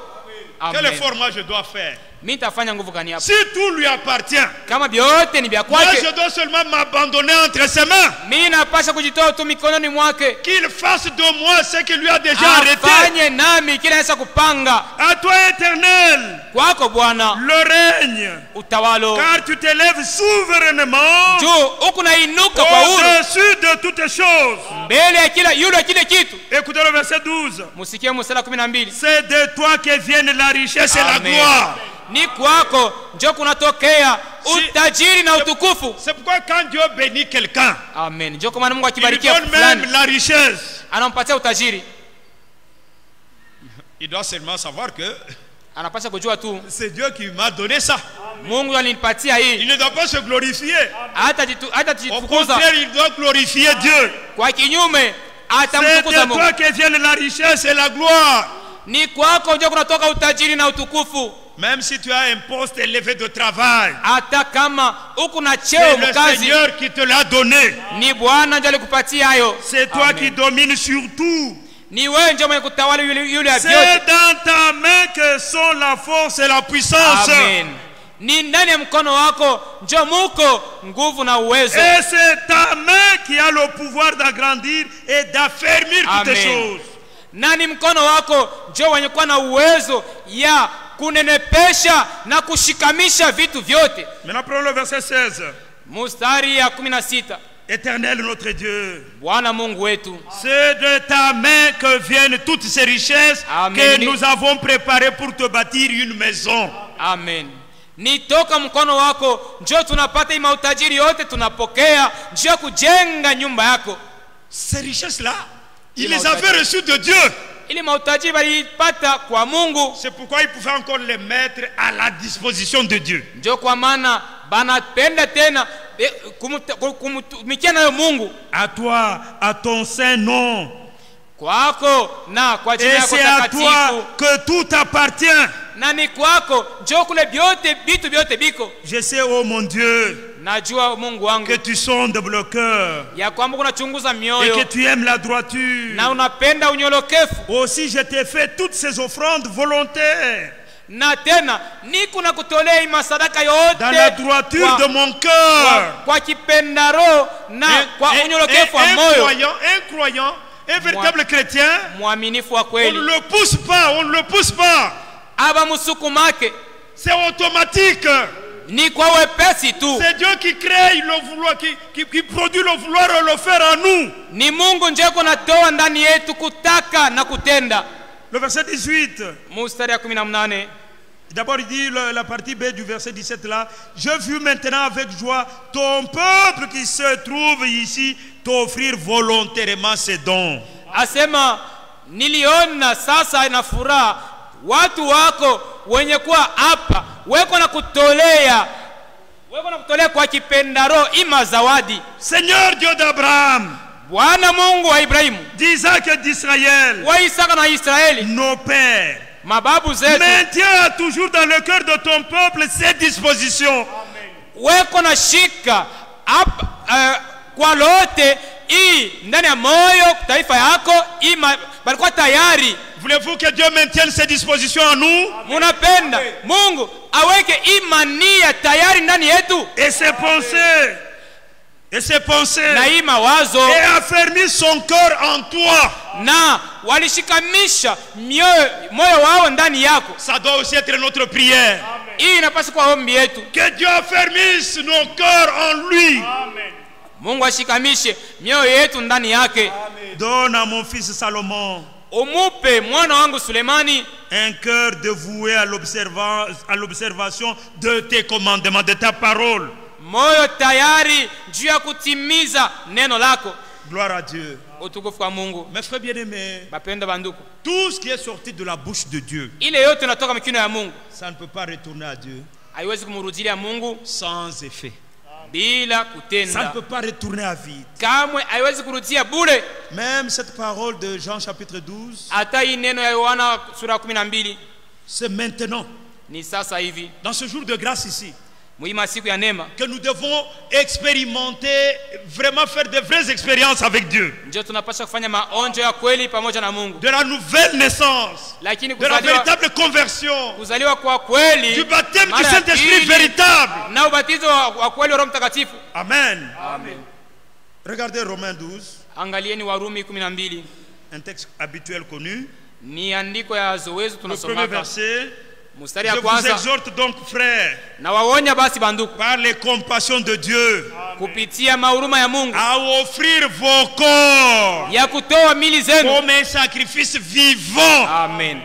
Quel Amen. effort moi je dois faire? Mimi nitafanya nguvu gani hapa? Si tout lui appartient, Kama vyote ni vya moi kwake, je dois seulement m'abandonner entre ses mains. mimi napasha kujitoa tu mikononi mwake, Qu'il fasse de moi ce qu'il lui a déjà arrêté. afanye nami kile anaweza kupanga. À toi, éternel, Kwako Bwana le règne, utawalo, car tu t'élèves souverainement juu huku nainuka kwa huru au-dessus de toutes choses. mbele ya kila yule kile kitu. Écoutez le verset 12. Musikie mstari 12. C'est de toi que viennent la richesse et la Amen. gloire. Ni kwako ndio kunatokea utajiri na utukufu. C'est pourquoi quand Dieu bénit quelqu'un, Amen. Ndio kwa maana Mungu il lui akibarikia donne même fulani la richesse. anampatia utajiri. Il doit seulement savoir que Anapasha kujua tu c'est Dieu qui m'a donné ça. Mungu alinipatia Il hii. ne doit pas se glorifier. Hata Au jitukuza, contraire, il doit glorifier Dieu. kwa kinyume C'est atamtukuza de Mungu. toi que viennent la richesse et la gloire. Ni kwako ndio kunatoka utajiri na utukufu. Même si tu as un poste élevé de travail, Hata kama uko na cheo c'est le mkazi, Seigneur qui te l'a donné. ni Bwana ndiye alikupatia hayo. C'est toi Amen. qui domines sur tout. Ni wewe ndiye mwenye kutawala yule ya C'est vyote. dans ta main que sont la force et la puissance. Amen. Ni ndani ya mkono wako ndio muko nguvu na uwezo. Et c'est ta main qui a le pouvoir d'agrandir et d'affermir toutes les Amen. choses. Na ni mkono wako ndio wenye kuwa na uwezo ya kunenepesha na kushikamisha vitu vyote. Maintenant prenons le verset 16. Mstari ya 16. Éternel notre Dieu, Bwana Mungu wetu, c'est de ta main que viennent toutes ces richesses. Amen. Que nous avons préparées pour te bâtir une maison. amen. Ni toka mkono wako ndio tunapata hii mautajiri yote tunapokea ndio kujenga nyumba yako. Ces richesses-là, il Il les m'a avait reçues de Dieu. Ili mautajiri walipata kwa Mungu, C'est pourquoi il pouvait encore les mettre à la disposition de Dieu. ndio kwa maana banapenda tena kumtumikia nayo Mungu. À toi, à ton saint nom. Kwako na kwa jina Et yako c'est à takatifu. toi que tout appartient. Na ni kwako ndio kule vyote vitu vyote biko. Je sais, oh mon Dieu, Najua Mungu wangu que tu sondes le cœur ya kwamba unachunguza et que mioyo tu aimes la droiture. na unapenda unyolokefu. Aussi, je t'ai fait toutes ces offrandes volontaires Na tena niko na kutolea hii masadaka yote dans la droiture de mon cœur. kwa kipendaro na kwa unyolokefu wa moyo. Un croyant, un véritable chrétien, Mwaminifu wa on ne kweli le pousse pas, on ne le pousse pas. aba musukumake, C'est automatique. ni kwa wepesi tu. C'est Dieu qui crée le vouloir, qui produit le vouloir et le faire en nous. Ni Mungu ndiye kunatoa ndani yetu kutaka na kutenda. Le verset 18. Mstari ya 18. D'abord, il dit la partie B du verset 17 là. Je vis maintenant avec joie ton peuple qui se trouve ici t'offrir volontairement ses dons. Asema niliona sasa na furaha watu wako wenye kuwa hapa weko na kutolea kwa kipendaro ima zawadi. Seigneur Dieu d'Abraham, Bwana Mungu wa Ibrahimu, d'Isaac et d'Israël, wa Isaka na Israeli, nos pères, mababu zetu, maintiens toujours dans le cœur de ton peuple ces dispositions. weko na shika hapa kwa lote hii ndani ya moyo taifa yako ima balikuwa tayari. Voulez-vous que Dieu maintienne ces dispositions en nous? Munapenda Mungu aweke imania tayari ndani yetu Et ses pensées, na hii mawazo, et affermir son cœur en toi. na walishikamisha moyo wao ndani yako. Ça doit aussi être notre prière. Hii inapaswa kuwa ombi yetu. Que Dieu affermisse nos cœurs en lui. Mungu ashikamishe mioyo yetu ndani yake. Donne à mon fils Salomon Umupe mwana wangu Sulemani un cœur dévoué à l'observation de tes commandements, de ta parole. moyo tayari juu ya kutimiza neno lako. Gloire à Dieu. Utukufu kwa Mungu. Mes frères bien-aimés, Bapenda banduku, tout ce qui est sorti de la bouche de Dieu, ile yote inatoka mikono ya Mungu ça ne peut pas retourner à Dieu haiwezi kumrudilia Mungu sans effet. bila Ça ne kutenda. peut pas retourner à vide. Kamwe haiwezi kurudia bure. Même cette parole de Jean chapitre 12, Hata hii neno ya Yohana sura 12 c'est maintenant, ni sasa hivi, dans ce jour de grâce ici, muhimu siku ya neema, que nous devons expérimenter, vraiment faire de vraies expériences avec Dieu. ndio tunapaswa kufanya maonjo ya kweli pamoja na Mungu. De la nouvelle naissance, Lakini de la véritable conversion, kuzaliwa kwa kweli, du baptême du mara ya Saint-Esprit pili, véritable. na ubatizo wa kweli wa Roho Mtakatifu. Amen. Amen. Regardez Romains 12, Angalieni Warumi 12, un texte habituel connu. ni andiko ya zoezi Le premier tunasomaka. verset. Mstari Je ya vous kwanza, exhorte donc, frères, na waonya basi banduku par les compassions de Dieu, kupitia mahuruma ya Mungu à offrir vos corps ya kutoa mili zenu, comme un sacrifice vivant. amen,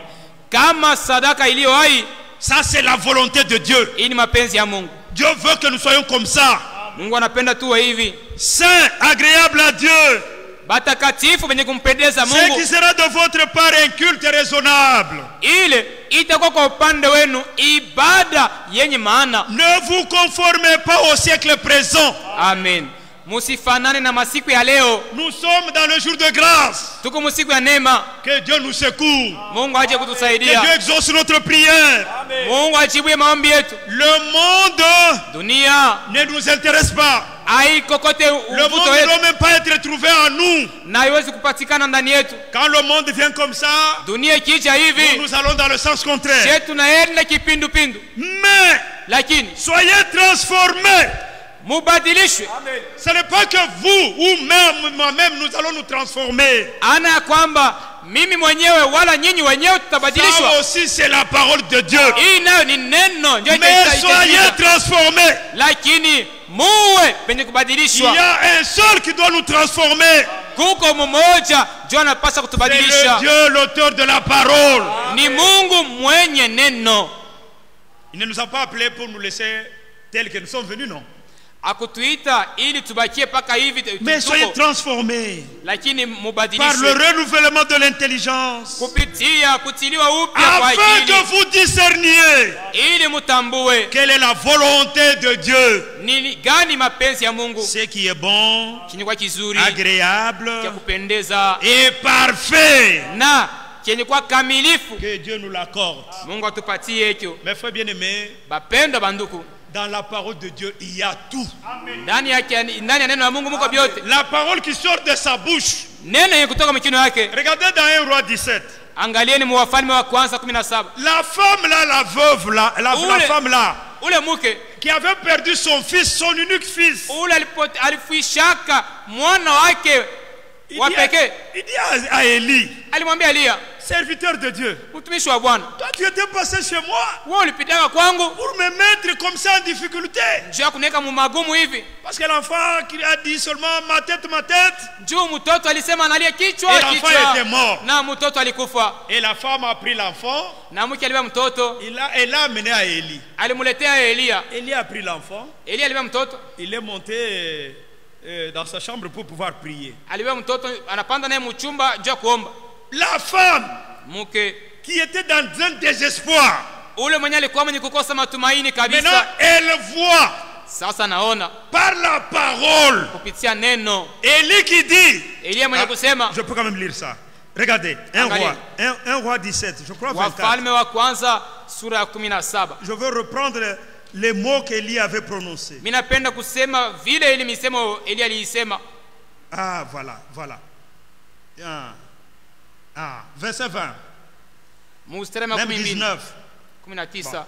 kama sadaka iliyo hai. Ça, c'est la volonté de Dieu. Hii ni mapenzi ya Mungu. Dieu veut que nous soyons comme ça. Mungu anapenda tuwe hivi, Saint, agréable à Dieu. batakatifu venye kumpendeza Ce Mungu. qui sera de votre part un culte raisonnable. Ile itakuwa kwa upande wenu ibada yenye maana. Ne vous conformez pas au siècle présent, Amen. musifanane na masiku ya leo. Nous sommes dans le jour de grâce. Tuko musiku ya neema. Que Dieu nous secoue. Mungu aje Que kutusaidia. Dieu exauce notre prière. Mungu ajibuye maombi yetu. Le monde Dunia ne nous intéresse pas. haiko kote Le monde uvuto ne wetu doit même pas être trouvé en nous. na haiwezi kupatikana ndani yetu. Quand le monde vient comme ça, Dunia ikija hivi nous allons dans le sens contraire. shetu tunaenda kipindupindu, Mais lakini soyez transformés. mubadilishwe. Ce n'est pas que vous ou même moi-même nous allons nous transformer. Ana ya kwamba mimi mwenyewe wala nyinyi wenyewe tutabadilishwa. Ça aussi c'est la parole de Dieu. Hii nayo ni neno ndio Mais soyez transformés. lakini muwe penye Il kubadilishwa. y a un seul qui doit nous transformer. Kuko mmoja ndio anapaswa C'est le kutubadilisha, Dieu, l'auteur de la parole. ni Mungu mwenye neno. Il ne nous a pas appelés pour nous laisser tels que nous sommes venus, non. Akutuita ili tubakie paka hivi Mais soyez tuko, transformés lakini par le mubadilishwe renouvellement de l'intelligence, kupitia kutiliwa upya kwa afin que akili, vous discerniez ili mutambue quelle est la volonté de Dieu, ni gani mapenzi ya Mungu, ce qui est bon, kenye kwa kizuri, agréable cha kupendeza et parfait. na kenye kwa kamilifu. Que Dieu nous l'accorde. Mungu atupatie hicho. Mes frères bien-aimés, Bapendwa banduku, dans la parole de Dieu, il y a tout. ndani ya neno la Mungu muko vyote. La parole qui sort de sa bouche. Neno yenye kutoka mikono yake. Regardez dans 1 Roi 17. Angalieni mu Wafalme wa kwanza 17. La femme là, la veuve là, la femme là, Ule muke qui avait perdu son fils, son unique fils. ule alifuishaka mwana wake wa pekee, Il dit à Élie, alimwambia Elia, serviteur de Dieu, mtumishi wa Bwana, toi tu étais passé chez moi wewe ulipitaka kwangu pour me mettre comme ça en difficulté. njoo kuneka mu magumu hivi. Parce que l'enfant qui a dit seulement ma tête, Njoo mtoto alisema analia kichwa et l'enfant était mort. na mtoto alikufa, Et la femme a pris l'enfant, na mke alibeba mtoto elle l'a amené à Élie. alimuletea Elia. Élie a pris l'enfant, Elia alibeba mtoto, il est monté dans sa chambre pour pouvoir prier. alibeba mtoto anapanda naye mchumba njoo kuomba. La femme Mke qui était dans un désespoir, ule mwenye alikuwa mwenye kukosa matumaini maintenant kabisa, elle voit sasa naona par la parole kupitia neno Élie qui dit, Elia mwenye kusema. je peux quand même lire ça. Regardez, 1 roi 17, je crois 24. Wafalme wa kwanza sura ya 17. Je veux reprendre les mots qu'Élie avait prononcés. Mimi napenda kusema vile ile misemo Elia aliisema. Ah, voilà. Verset 20. Mstari Même wa 19. 19.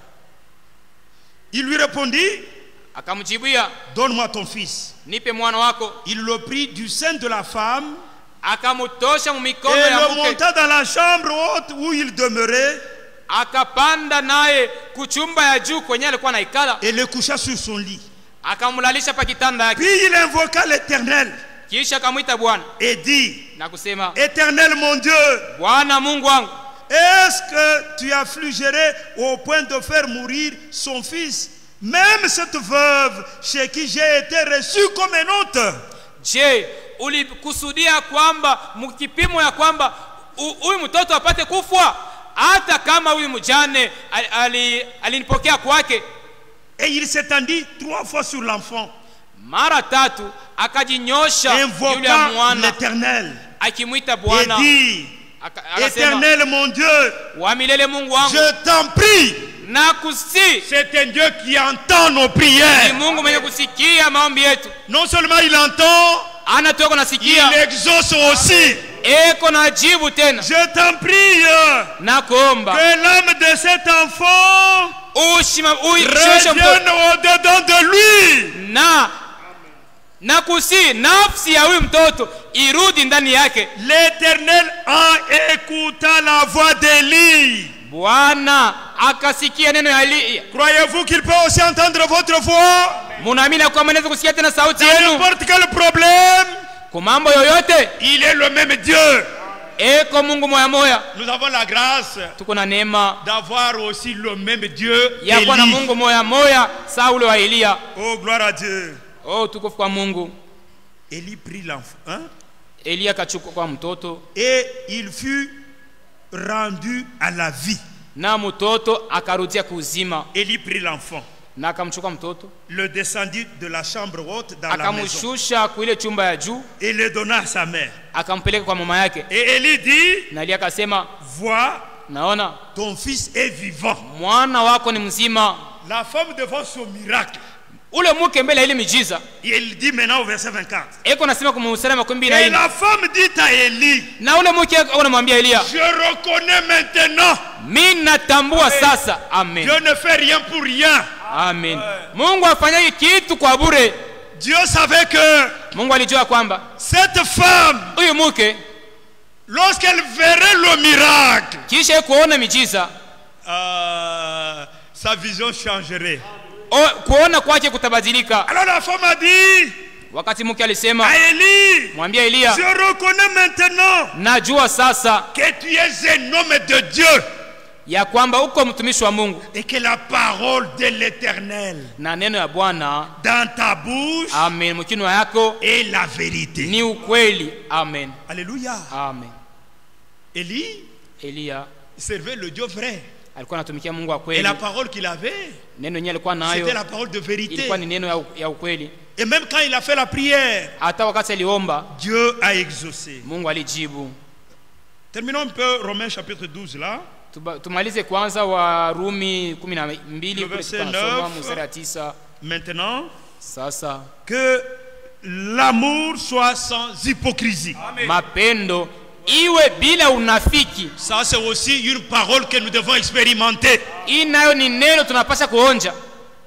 Il lui répondit, Akamjibia, donne-moi ton fils. nipe mwana wako. Il le prit du sein de la femme Akamutosha mu et mikono ya le mke, monta dans la chambre haute où il demeurait akapanda naye kuchumba ya juu kwenye alikuwa naikala, et le coucha sur son lit. akamlalisha pa kitanda yake, Puis il invoqua l'Éternel kisha akamwita Bwana et dit, na kusema, Éternel mon Dieu, Bwana Mungu wangu, est-ce que tu affligerais au point de faire mourir son fils, même cette veuve chez qui j'ai été reçu comme un hôte? je, ulikusudia kwamba mkipimo ya kwamba huyu mtoto apate kufwa hata kama huyu mjane alinipokea kwake? Et il s'étendit 3 fois sur l'enfant, Mara tatu akajinyosha yule invoquant mwana l'Éternel akimwita et Bwana, dit, akasema, Éternel mon Dieu, wa milele Mungu wangu, je t'en prie. na kusi C'est un Dieu qui entend nos ni prières. Mungu mwenye kusikia maombi yetu. Non seulement il entend, Anatoka il nasikia, exauce aussi. eko na jibu tena. Je t'en prie Na kuomba que l'âme de cet enfant revienne au-dedans de lui. na kusi nafsi ya huyu mtoto irudi ndani yake. L'Éternel a écouté la voix d'Élie. Bwana akasikia neno ya Elia. Croyez-vous qu'il peut aussi entendre votre voix? Munaamini kwamba anaweza kusikia tena sauti Dans yenu n'importe quel problème, kwa mambo yoyote? il est le même Dieu. Eko Mungu moya moya. Nous avons la grâce Tuko na neema d'avoir aussi le même Dieu. ya kuwa na Élie. Mungu moya moya sawa ule wa Elia. Oh, gloire à Dieu. Oh, tukufu kwa Mungu. Élie prit l'enfant, hein? Elia akachukua kwa mtoto Et il fut rendu à la vie. na mtoto akarudia kuzima. Élie prit l'enfant. na akamchukua mtoto le descendit de la chambre haute dans la maison akamshusha kuile chumba ya juu et le donna à sa mère. akampeleka kwa mama yake. Et Élie dit, Na Elia akasema, vois, naona ton fils est vivant. mwana wako ni mzima. La femme devant son miracle. Ule mke mbele ya ile miujiza Et il dit maintenant au verset 24. eko nasema kwa mstari wa 12 Et la femme dit à Élie, na ule mke anamwambia Elia, je reconnais maintenant. mimi natambua sasa. Amen. Dieu ne fait rien pour rien. Amen. Mungu afanyaki kitu kwa bure. Dieu savait que Mungu alijua kwamba cette femme, huyu mke lorsqu'elle verrait le miracle, kisha kuona miujiza, sa vision changerait. kuona kwake kutabadilika. Alors la femme a dit Wakati mke alisema, à Élie, mwambia Elia, je reconnais maintenant najua sasa que tu es un homme de Dieu ya kwamba uko mtumishi wa Mungu et que la parole de l'Éternel na neno ya Bwana, dans ta bouche amen, mkinywa yako est la vérité. ni ukweli. Amen. Alléluia. Amen. Élie Elia servait le Dieu vrai. alikuwa anatumikia Mungu wa Et kweli. la parole qu'il avait, Neno yenyewe alikuwa nayo c'était la parole de vérité. ilikuwa ni neno ya ukweli. Et même quand il a fait la prière, Hata wakati aliomba, Dieu a exaucé. Mungu alijibu. Terminons un peu Romains chapitre 12 là. Tumalize kwanza Warumi 12 Le verset tunasoma 9. mstari wa 9. Maintenant, Sasa que l'amour soit sans hypocrisie. mapendo iwe bila unafiki. Ça c'est aussi une parole que nous devons expérimenter. Hii nayo ni neno tunapaswa kuonja.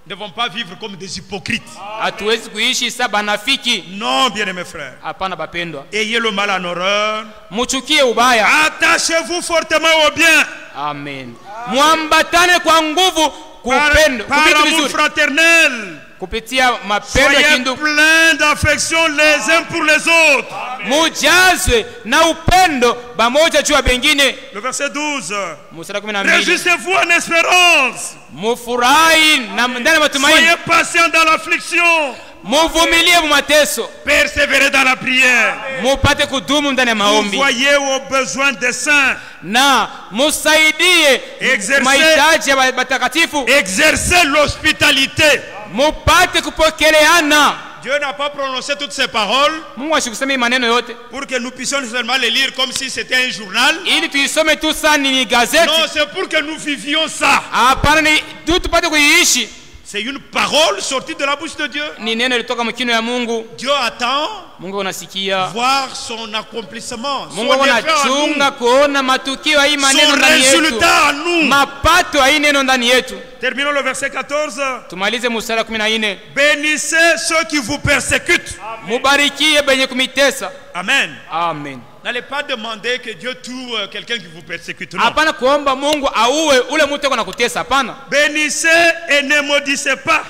Nous ne devons pas vivre comme des hypocrites. Hatuwezi kuishi saba nafiki. Non, bien-aimés frères. Hapana bapendwa. Ayez le mal en horreur. Muchukie ubaya. Attachez-vous fortement au bien. Amen. Muambatane kwa nguvu kupendo, Par kupitia amour vizuri. fraternel. Kupitia mapendo ya Soyez kindugu. pleins d'affection les uns pour les autres. Mujazwe na upendo pamoja juu ya bengine. Le verset 12. Mstari 12. Réjouissez-vous en espérance. Mufurahi na ndani ya matumaini. Soyez patients dans l'affliction. Muvumilie mu mateso. Persévérez dans la prière. Mupate kudumu ndani ya Vous maombi. voyez aux besoins des saints. Na musaidie Exercez- mahitaji ya watakatifu. Exercez l'hospitalité. Mupate kupokeleana. Dieu n'a pas prononcé toutes ces paroles Mungu asikuseme hii maneno yote pour que nous puissions seulement les lire comme si c'était un journal. ili tuisome tu sana ni gazeti. Non, c'est pour que nous vivions ça. Hapana, ni tu tupate kuiishi. C'est une parole sortie de la bouche de Dieu. Ni neno litoka mkino ya Mungu. Dieu attend Mungu unasikia. voir son accomplissement, Mungu son effet en anachunga nous, kuona matukio ya hii maneno son ndani yetu. résultat en nous. Mapato ya hii neno ndani yetu. Terminons le verset 14. Tumalize mstari wa 14. Bénissez ceux qui vous persécutent. Mubarikie benye kumitesa. Amen. Amen. N'allez pas demander que Dieu tue quelqu'un qui vous persécute. Non. Hapana kuomba Mungu auwe ule mtu yuko nakutesa, hapana. Bénissez et ne maudissez pas.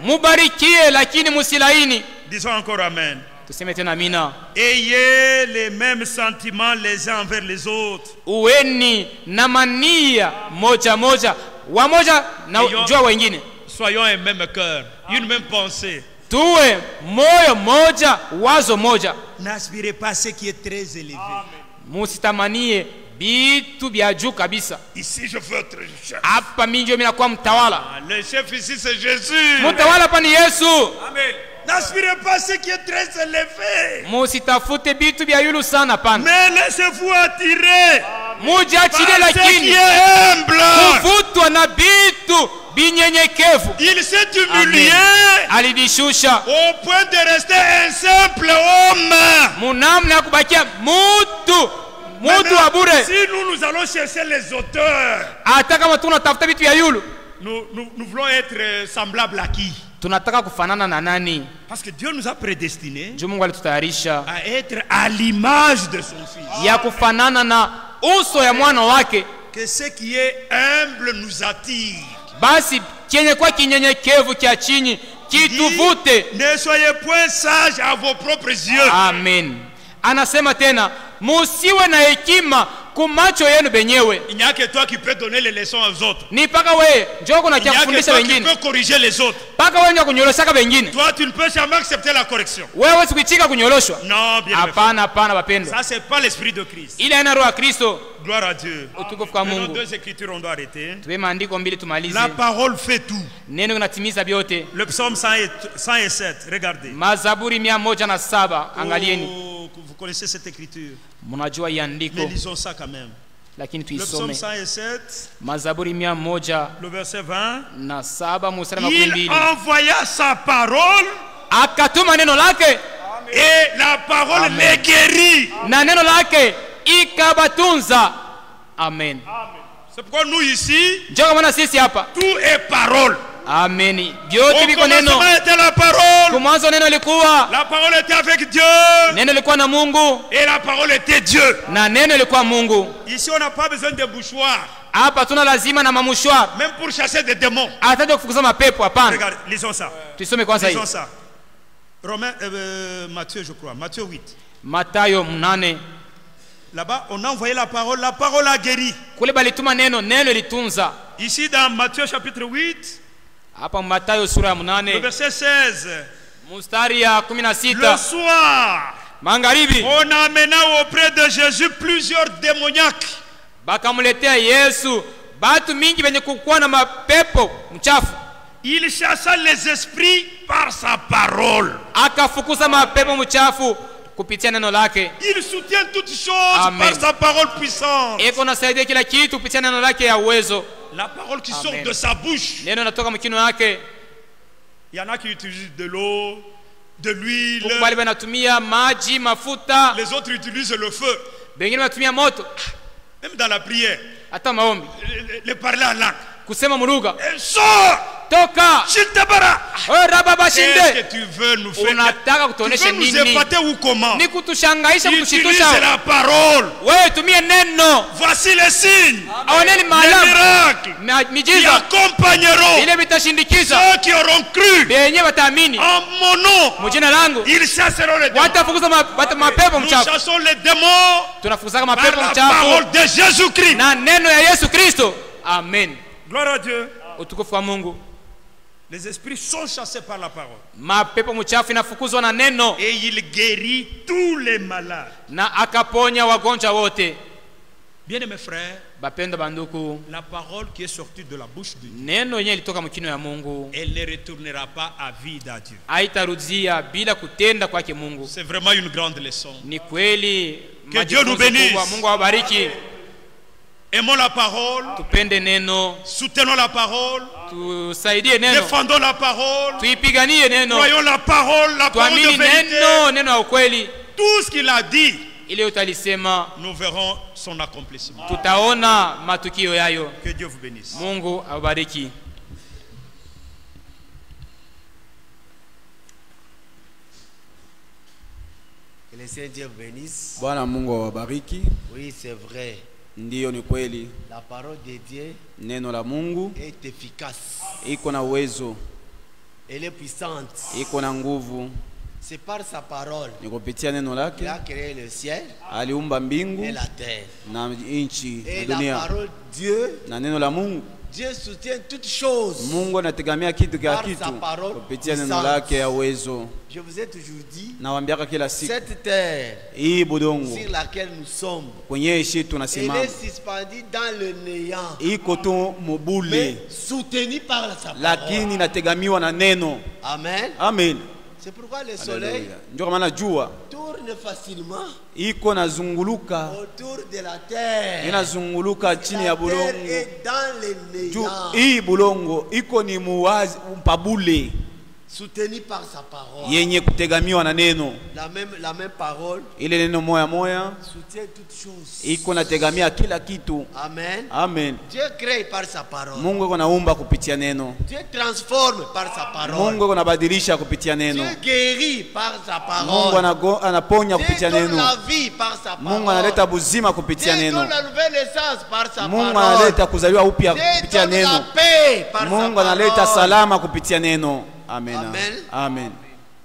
Mubarikie lakini musilaini. Disons encore Amen. Tuseme tena amina. Ayez les mêmes sentiments les uns envers les autres. Uweni na mania moja moja, wamoja na jua wengine. Soyons un même cœur, une même pensée. Tuwe moyo moja, wazo moja. N'aspirez pas à ce qui est très élevé. Musitamanie bitu bya juu kabisa. Ici je veux être chef. Hapa mimi ndio minakuwa mtawala. Le chef ici c'est Jésus. Mtawala hapa ni Yesu. Amen. N'aspirez pas à ce qui est très élevé. Musitafute bitu bya yulu sana pana. Mais laissez-vous attirer Mujiachilie par ce qui lakini est humble. kuvutwa na bitu binyenyekevu. Il s'est humilié Alivishusha au point de rester un simple homme. munamna ya kubakia mutu wa bure. Si nous allons chercher les auteurs, Hata kama tunatafuta bitu ya yulu, nous voulons être semblables à qui? tunataka kufanana na nani? Parce que Dieu nous a prédestinés Juu Mungu alitutayarisha à être à l'image de son Fils. ya kufanana na uso ya mwana wake. Que ce qui est humble nous attire. Basi chenye kwa kinyenyekevu kia chini kituvute. Ne soyez point sages à vos propres yeux. Amen. Anasema tena, musiwe na hekima kumacho yenu benyewe. Il n'y a que toi qui peux donner les leçons aux autres. Ni paka wewe njoo kuna Il n'y kia a que kufundisha toi qui wengine. peux corriger les autres. Paka wewe ndio kunyoloshaka wengine. Toi, tu ne peux jamais accepter la correction. Wewe sikuitika kunyoloshwa. Non, bien sûr. Hapana, hapana wapendwa. Ça, c'est pas l'esprit de Christ. Ile aina roho ya Kristo. Gloire à Dieu. Utukufu kwa Maintenant, Mungu. 2 écritures, on doit arrêter. Tuwe maandiko mbili tumalize. La parole fait tout. Neno linatimiza vyote. Le psaume 107, regardez. Mazaburi 107, angalieni. Oh, vous connaissez cette écriture. Mnajua hii andiko, Mais lisons ça quand même. lakini Le psaume tuisome. 107, Mazaburi 107 le verset 20. mstari wa Il 12. envoya sa parole Akatuma neno lake et la parole Amen. les guérit. na neno lake ikabatunza. Amen. C'est pourquoi nous ici, Njoo kwa maana sisi hapa. tout est parole. Amen. Vyote Au viko neno. commencement était la parole. Kwa mwanzo neno lilikuwa, La parole était avec Dieu. neno lilikuwa na Mungu Et la parole était Dieu. na neno lilikuwa Mungu. Ici, on n'a pas besoin de bouchoirs. Hapa tuna lazima na mamushwa Même pour chasser des démons. hata kufukuza mapepo. Hapana, Regardez, lisons ça. tuisome kwanza hii Lisons ça. Romains, Matthieu, je crois. Matthieu 8. Mathayo 8. Là-bas, on a envoyé la parole a guéri. Kule balituma neno, neno litunza. Ici, dans Matthieu chapitre 8, Hapa Mathayo sura ya le 8 verset 16. mstari ya Le 16. soir, Magharibi on amena auprès de Jésus plusieurs démoniaques. bakamletea Yesu batu mingi wenye kukuwa na mapepo mchafu, Il chassa les esprits par sa parole. akafukuza mapepo mchafu kupitia neno lake. Il soutient toutes choses Amen. par sa parole puissante. Eko nasaidia kila kitu kupitia neno lake ya uwezo. La parole qui Amen. sort de sa bouche. Neno natoka mkino yake. Il y en a qui utilisent de l'eau, de l'huile. Huko bali banatumia maji, mafuta, Les autres utilisent le feu. wengine banatumia moto, Même dans la prière. hata maombi, Les parler en langue. kusema mulugha. Et sors! Toka Shiltabara! oh, raba Qu'est-ce bashinde. que tu veux nous faire? Unataka Tu kutuonesha veux nous nini? épater ou comment? Ni kutushangaisha, Utilise kutushitusha. la parole. Wewe tumie neno, Voici les signes, aoneni les maalamu, miracles qui mijiza accompagneront ile vitashindikiza ceux qui auront cru benye wataamini en mon nom. mujina langu. Ils chasseront les démons. Watafukuza mapepo Nous mchafu. chassons les démons Tunafukuzaga par mapepo la mchafu parole de Jésus-Christ. na neno ya Yesu Kristo. Amen. Gloire à Dieu. Utukufu wa Mungu. Les esprits sont chassés par la parole. Mapepo mchafu inafukuzwa na neno Et il guérit tous les malades. na akaponya wagonjwa wote. Bien-aimés frères, Bapenda banduku, la parole qui est sortie de la bouche de Dieu, neno yenye ilitoka mkino ya Mungu elle ne retournera pas à vide à Dieu. haitarudia bila kutenda kwake Mungu. C'est vraiment une grande leçon. Ni kweli. Que Dieu nous majifunzo bénisse. kubwa. Mungu awabariki. Aimons la parole, Tupende neno, soutenons la parole, tusaidie neno, défendons la parole, tuipiganie neno, croyons la parole de tuamini vérité. neno, neno ya ukweli. Tout ce qu'il a dit, Ile utalisema nous verrons son accomplissement. tutaona matukio yayo. Que Dieu vous bénisse. Mungu awabariki. Que le Seigneur vous bénisse. Bwana Mungu awabariki. Oui, c'est vrai. Ndiyo, ni kweli, La parole de Dieu neno la Mungu est efficace. iko na uwezo, Elle est puissante. iko na nguvu. C'est par sa parole Ni kupitia neno qu'il lake a créé le ciel aliumba et mbingu la terre. na nchi Et na la dunia. parole Dieu, Na neno la Mungu, Dieu soutient toutes choses. Mungu anategemea kitu kila Par sa kitu parole kupitia neno puissante. lake ya uwezo. Je vous ai toujours dit, Nawambiaka kila siku, cette terre hii budongo sur laquelle nous sommes, kwenye ishi elle tunasimama est suspendue dans le néant, iko tu mubule, mais soutenue par sa parole. lakini inategamiwa na neno. Amen. Amen. C'est pourquoi le soleil Haleluya. Ndio kwa maana jua tourne facilement iko nazunguluka, autour de la terre. inazunguluka chini La ya terre bulongo. est dans le Juu néant, hii bulongo iko ni muwazi mpabule soutenue par sa parole. yenye kutegamiwa na neno. La même parole Ile neno moya moya soutient toutes choses. iko nategamia kila kitu. Amen. Amen. Dieu crée par sa parole. Mungu iko naumba kupitia neno. Dieu transforme par sa parole. Mungu iko nabadilisha kupitia neno. Dieu guérit par sa Mungu parole. anaponya Dieu kupitia donne neno. la vie par sa Mungu parole. analeta buzima kupitia Dieu neno. donne la nouvelle naissance par sa Mungu parole. analeta kuzaliwa upya Dieu kupitia donne la neno. paix par sa Mungu parole. analeta salama kupitia neno. Amen. Amen. Amen.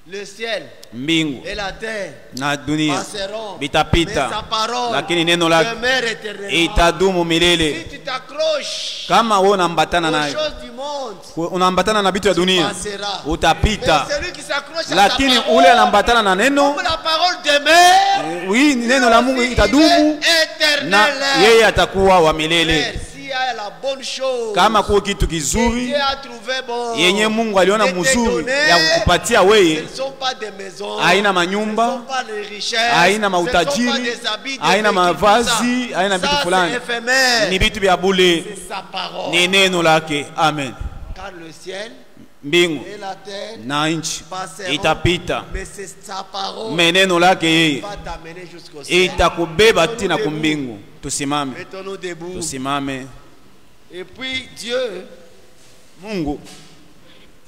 Le ciel mbingu et la terre na dunia passeront, mais vitapita, sa parole lakini neno lake demeure éternellement. itadumu milele. Si tu t'accroches Kama wewe unaambatana aux nayo, choses du monde, unaambatana na vitu ya dunia, passera. utapita. Mais celui qui s'accroche à sa Lakini parole, ule anaambatana na neno, comme la parole demeure, hii neno la Mungu il itadumu est éternel. na yeye atakuwa wa milele. Frère, s'il y a la bonne chose Kama kwa kitu que kizuri Dieu a trouvé bon, yenye Mungu aliona de te mzuri donner, ya kukupatia ce wewe, ne sont pas des maisons, haina ce ne manyumba, sont pas des richesses, haina ce ne sont pas mautajiri, des habits, des haina vêtements, mavazi, ça. haina vitu Ça, fulani, c'est éphémère. ni vitu vya bure, C'est sa parole. ni neno lake. Amen. Car le ciel Mbingu et la terre na nchi passeront, itapita, mais c'est sa parole me neno lake yeye qui va t'amener jusqu'au ciel. itakubeba tena kumbingu. Tusimame, Mettons-nous debout. tusimame. Et puis Dieu, Mungu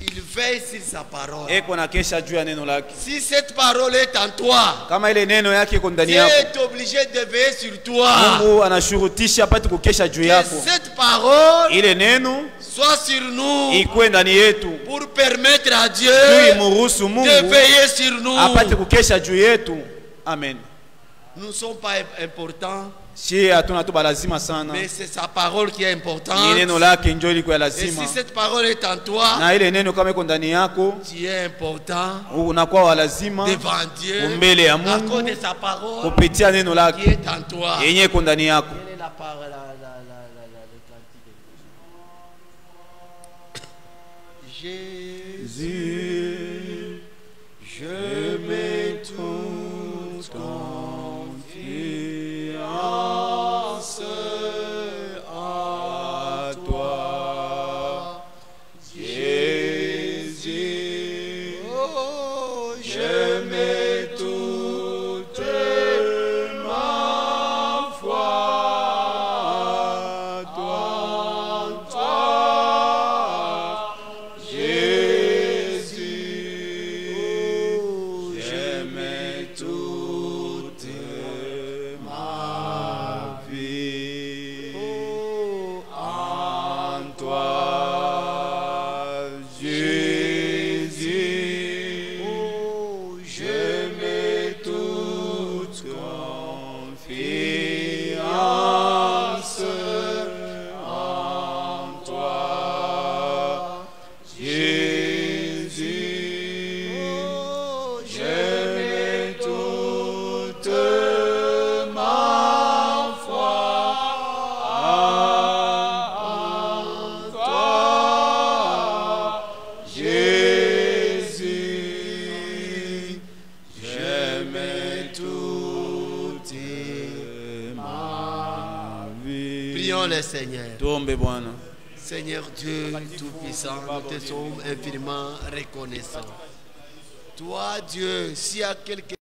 il veille sur sa parole. eko na kesha juu ya neno lake. Si cette parole est en toi, Kama ile neno yake iko ndani Dieu yako, est obligé de veiller sur toi. Mungu anashurutisha apate kukesha juu Que yako, cette parole ile neno soit sur nous ikuwe ndani yetu, pour permettre à Dieu juu imuruhusu de Mungu veiller sur nous. apate kukesha juu yetu. Amen. Nous ne sommes pas importants, Si hatuna tu balazima sana, mais c'est sa parole qui est ni importante. neno lake njo liko ya Et lazima, si cette parole est en toi, na ile neno kama iko ndani yako tu es important unakuwa wa lazima devant Dieu mbele ya à Mungu cause de sa parole kupitia neno qui lake est en toi. yenye iko ndani yako. Quelle est la parole, le cantique? Jésus, je mets toute confiance à toi. Jésus, oh, je mets toute ma foi à toi. Jésus, oh, je mets toute ma vie en toi. Jésus, oh, je mets toute confiance en toi. Jésus, oh, je mets toute ma foi en toi. Jésus, je mets toute ma vie. Prions le Seigneur. Tuombe Bwana. Seigneur Dieu Tout-Puissant, nous te sommes infiniment reconnaissants. Toi, Dieu, s'il y a quelqu'un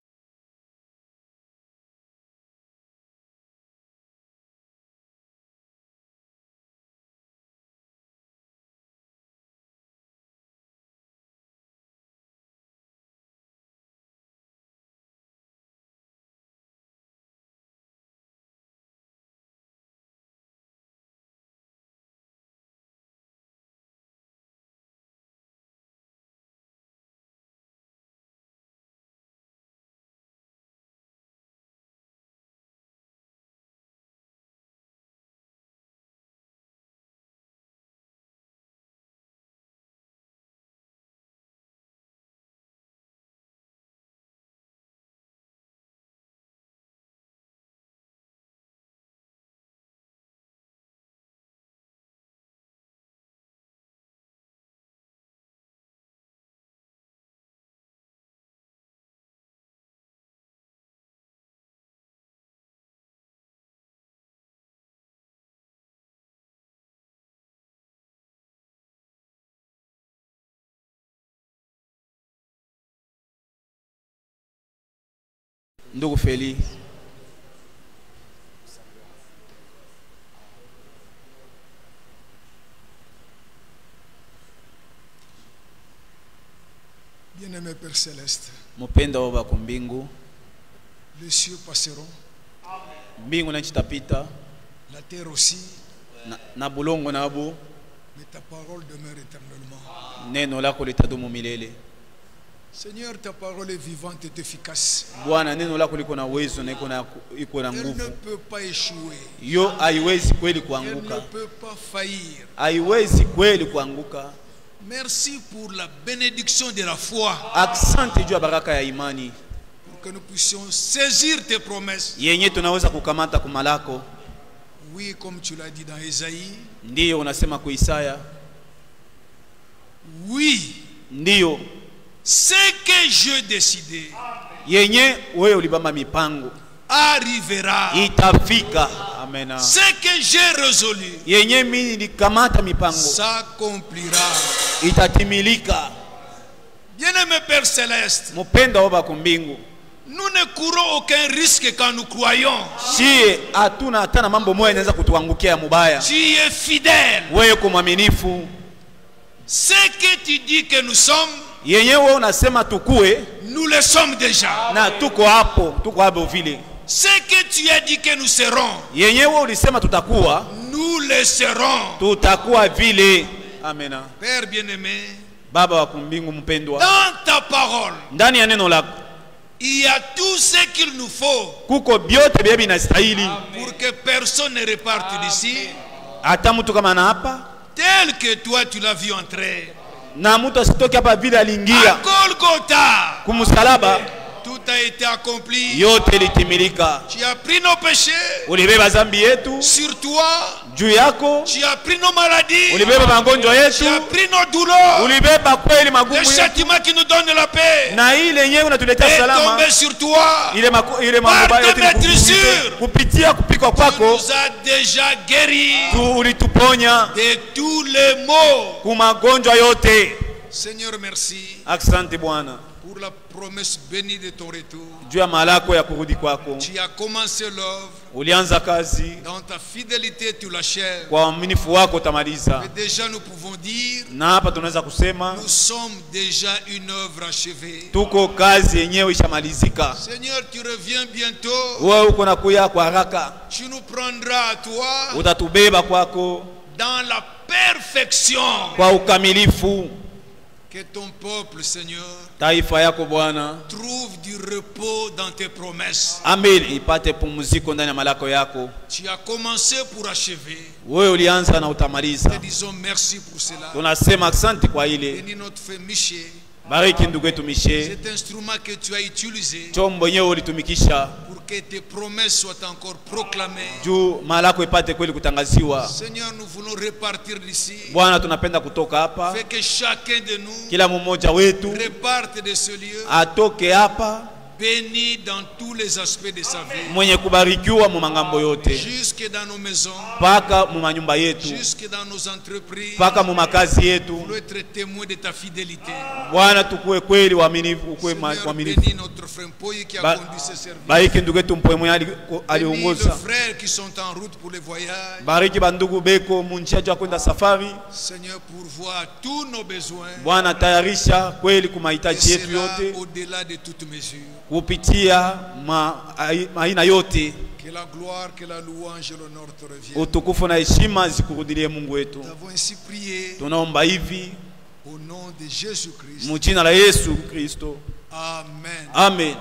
Ndugu Feli, Bien-aimé Père Céleste, mupenda wa bako mbingu, les cieux passeront, mbingu na nchi tapita la terre aussi, na bulongo nabo, mais ta parole demeure éternellement. neno lako litadumu milele. Seigneur, ta parole est vivante et efficace. Bwana, neno lako liko na uwezo na iko na Elle ne nguvu. peut pas échouer. Yo haiwezi kweli Elle ne kuanguka. peut pas faillir. Haiwezi kweli kuanguka. Merci pour la bénédiction de la foi. Asante juu ya baraka ya imani Pour que nous puissions saisir tes promesses. yenye tunaweza kukamata kumalako. Oui, comme tu l'as dit dans Ésaïe. Ndiyo unasema ku Isaya. Oui, Ndiyo ce que je décidé yenye wewe ulibamba mipango arrivera. itafika. Amena. Ce que j'ai résolu Yenye mimi nilikamata mipango s'accomplira. itatimilika. Bien-aimé Père Céleste, Mpenda wa kumbingu, nous ne courons aucun risque quand nous croyons. sie hatuna hata na mambo moja inaweza kutuangukia mubaya. Tu es fidèle. Wewe kumwaminifu, Ce que tu dis que nous sommes, yenye wewe unasema tukue nous le sommes déjà. na tuko hapo vile. Ce que tu as dit que nous serons, Yenye wewe ulisema tutakuwa, nous le serons. tutakuwa vile. Amena. Père bien-aimé, Baba wa kumbingu mpendwa, dans ta parole, ndani ya neno lako il y a tout ce qu'il nous faut kuko byote bia binastahili, pour que personne ne reparte d'ici hata mtu kama na hapa tel que toi tu l'as vu entrer. na mtu asitoke hapa vile À aliingia Golgotha, kumsalaba, tout a été accompli. yote litimilika. Tu as pris nos péchés Ulibeba zambi yetu sur toi. juu yako, Tu as pris nos maladies. ulibeba magonjwa Tu yetu, as pris nos douleurs. ulibeba kweli magumu Le yetu, châtiment qui nous donne la paix na ile yenyewe unatuletea est salama. tombé sur toi. Ile Par mabaya ta yote maîtrisure, kupitia kupikwa Tu kwako nous as déjà guéris ulituponya de tous les maux. kumagonjwa yote. Seigneur, merci Asante Bwana pour la promesse bénie de ton retour. juu ya malako ya kurudi kwako. Tu as commencé l'œuvre. Ulianza kazi, Dans ta fidélité, tu l'achèves. kwa uaminifu wako utamaliza. Mais déjà, nous pouvons dire, Na hapa tunaweza kusema nous sommes déjà une œuvre achevée. tuko kazi yenyewe ishamalizika. Seigneur, tu reviens bientôt. Wewe uko na kuya kwa haraka, Tu nous prendras à toi utatubeba kwako dans la perfection. kwa ukamilifu. Que ton peuple, Seigneur, Taifa yako Bwana, trouve du repos dans tes promesses. amen, ipate pumziko ndani ya malako yako. Tu as commencé pour achever. Wewe ulianza na Te utamaliza. disons merci pour cela. Tunasema asante kwa ile. Bénis notre frère Miché, Bariki ndugu yetu Mishe, cet instrument que tu as utilisé chombo yenyewe ulitumikisha pour que tes promesses soient encore proclamées. juu malako ipate kweli kutangaziwa. Seigneur, nous voulons repartir d'ici. Bwana, tunapenda kutoka hapa, Fais que chacun de nous kila mmoja wetu reparte de ce lieu atoke hapa béni dans tous les aspects de sa vie. mwenye kubarikiwa mu mangambo yote, Jusque dans nos maisons, paka mu manyumba yetu, jusque dans nos entreprises. paka mu makazi yetu. Nous voulons être témoins de ta fidélité. Bwana, tukue kweli waaminifu, ukue Seigneur, waaminifu. bénis notre frère Mpoyi qui a Ba- conduit ce service. Bariki ndugu yetu Mpoe mwenye Bénis les aliongoza. frères qui sont en route pour les voyages. Bariki bandugu beko munjia juu ya kwenda safari. Seigneur, pourvois tous nos besoins. Bwana, tayarisha kweli ku Et mahitaji yetu cela yote au-delà de toute mesure. kupitia aina yote. Que la gloire, que la louange et l'honneur te reviennent. Utukufu na heshima zikurudilie Mungu wetu. Nous avons ainsi prié Tunaomba hivi au nom de Jésus-Christ. mu jina la Yesu Kristo, Amen. amen.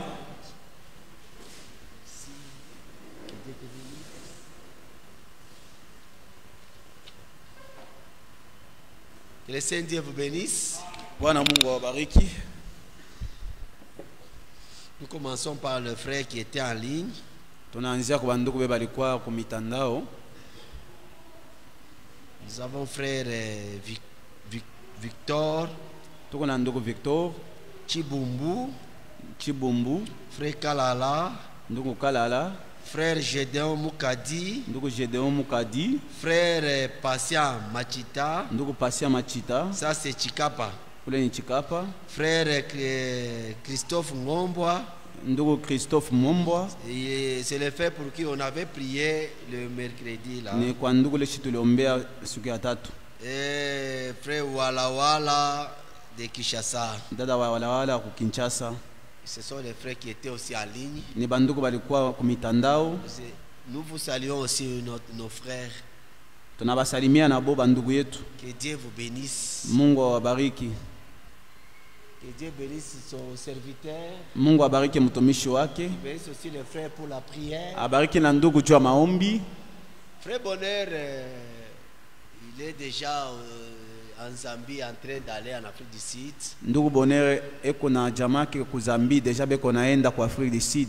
Que le Saint-Dieu vous bénisse. Bwana Mungu awabariki. Nous commençons par le frère qui était en ligne. Tunaanzia kwa bandugu beba balikuwa ku mitandao. Nous avons frère Victor Tuko na ndugu Victor Chibumbu, Chibumbu, frère Kalala, ndugu Kalala, frère Gédéon Mukadi, ndugu Gedeon Mukadi, frère Patient Machita, ndugu Pasia Machita, ça c'est Chikapa, kule ni Chikapa, frère Christophe Ngombwa, ndugu Christophe Mombwa, et c'est le fait pour qui on avait prié le mercredi là. ni kwa ndugu leshi tuliombea siku ya tatu. Et frère Walawala de Kinshasa. Dada wa walawala ku Kinshasa, Ce sont les frères qui étaient aussi en ligne. ni bandugu balikuwa ku mitandao. Nous vous saluons aussi nos frères. Tunabasalimia na bo bandugu yetu. Que Dieu vous bénisse. Mungu awabariki. Que Dieu bénisse son serviteur. Mungu abariki mtumishi wake, Bénisse aussi les frères pour la prière. abariki na ndugu juu ya maombi. Frère Bonheur, il est déjà en Zambie en train d'aller en Afrique du Sud. Ndugu Bonere eko na jamaa yake ku Zambie, deja beko naenda kwa Afrique du Sud.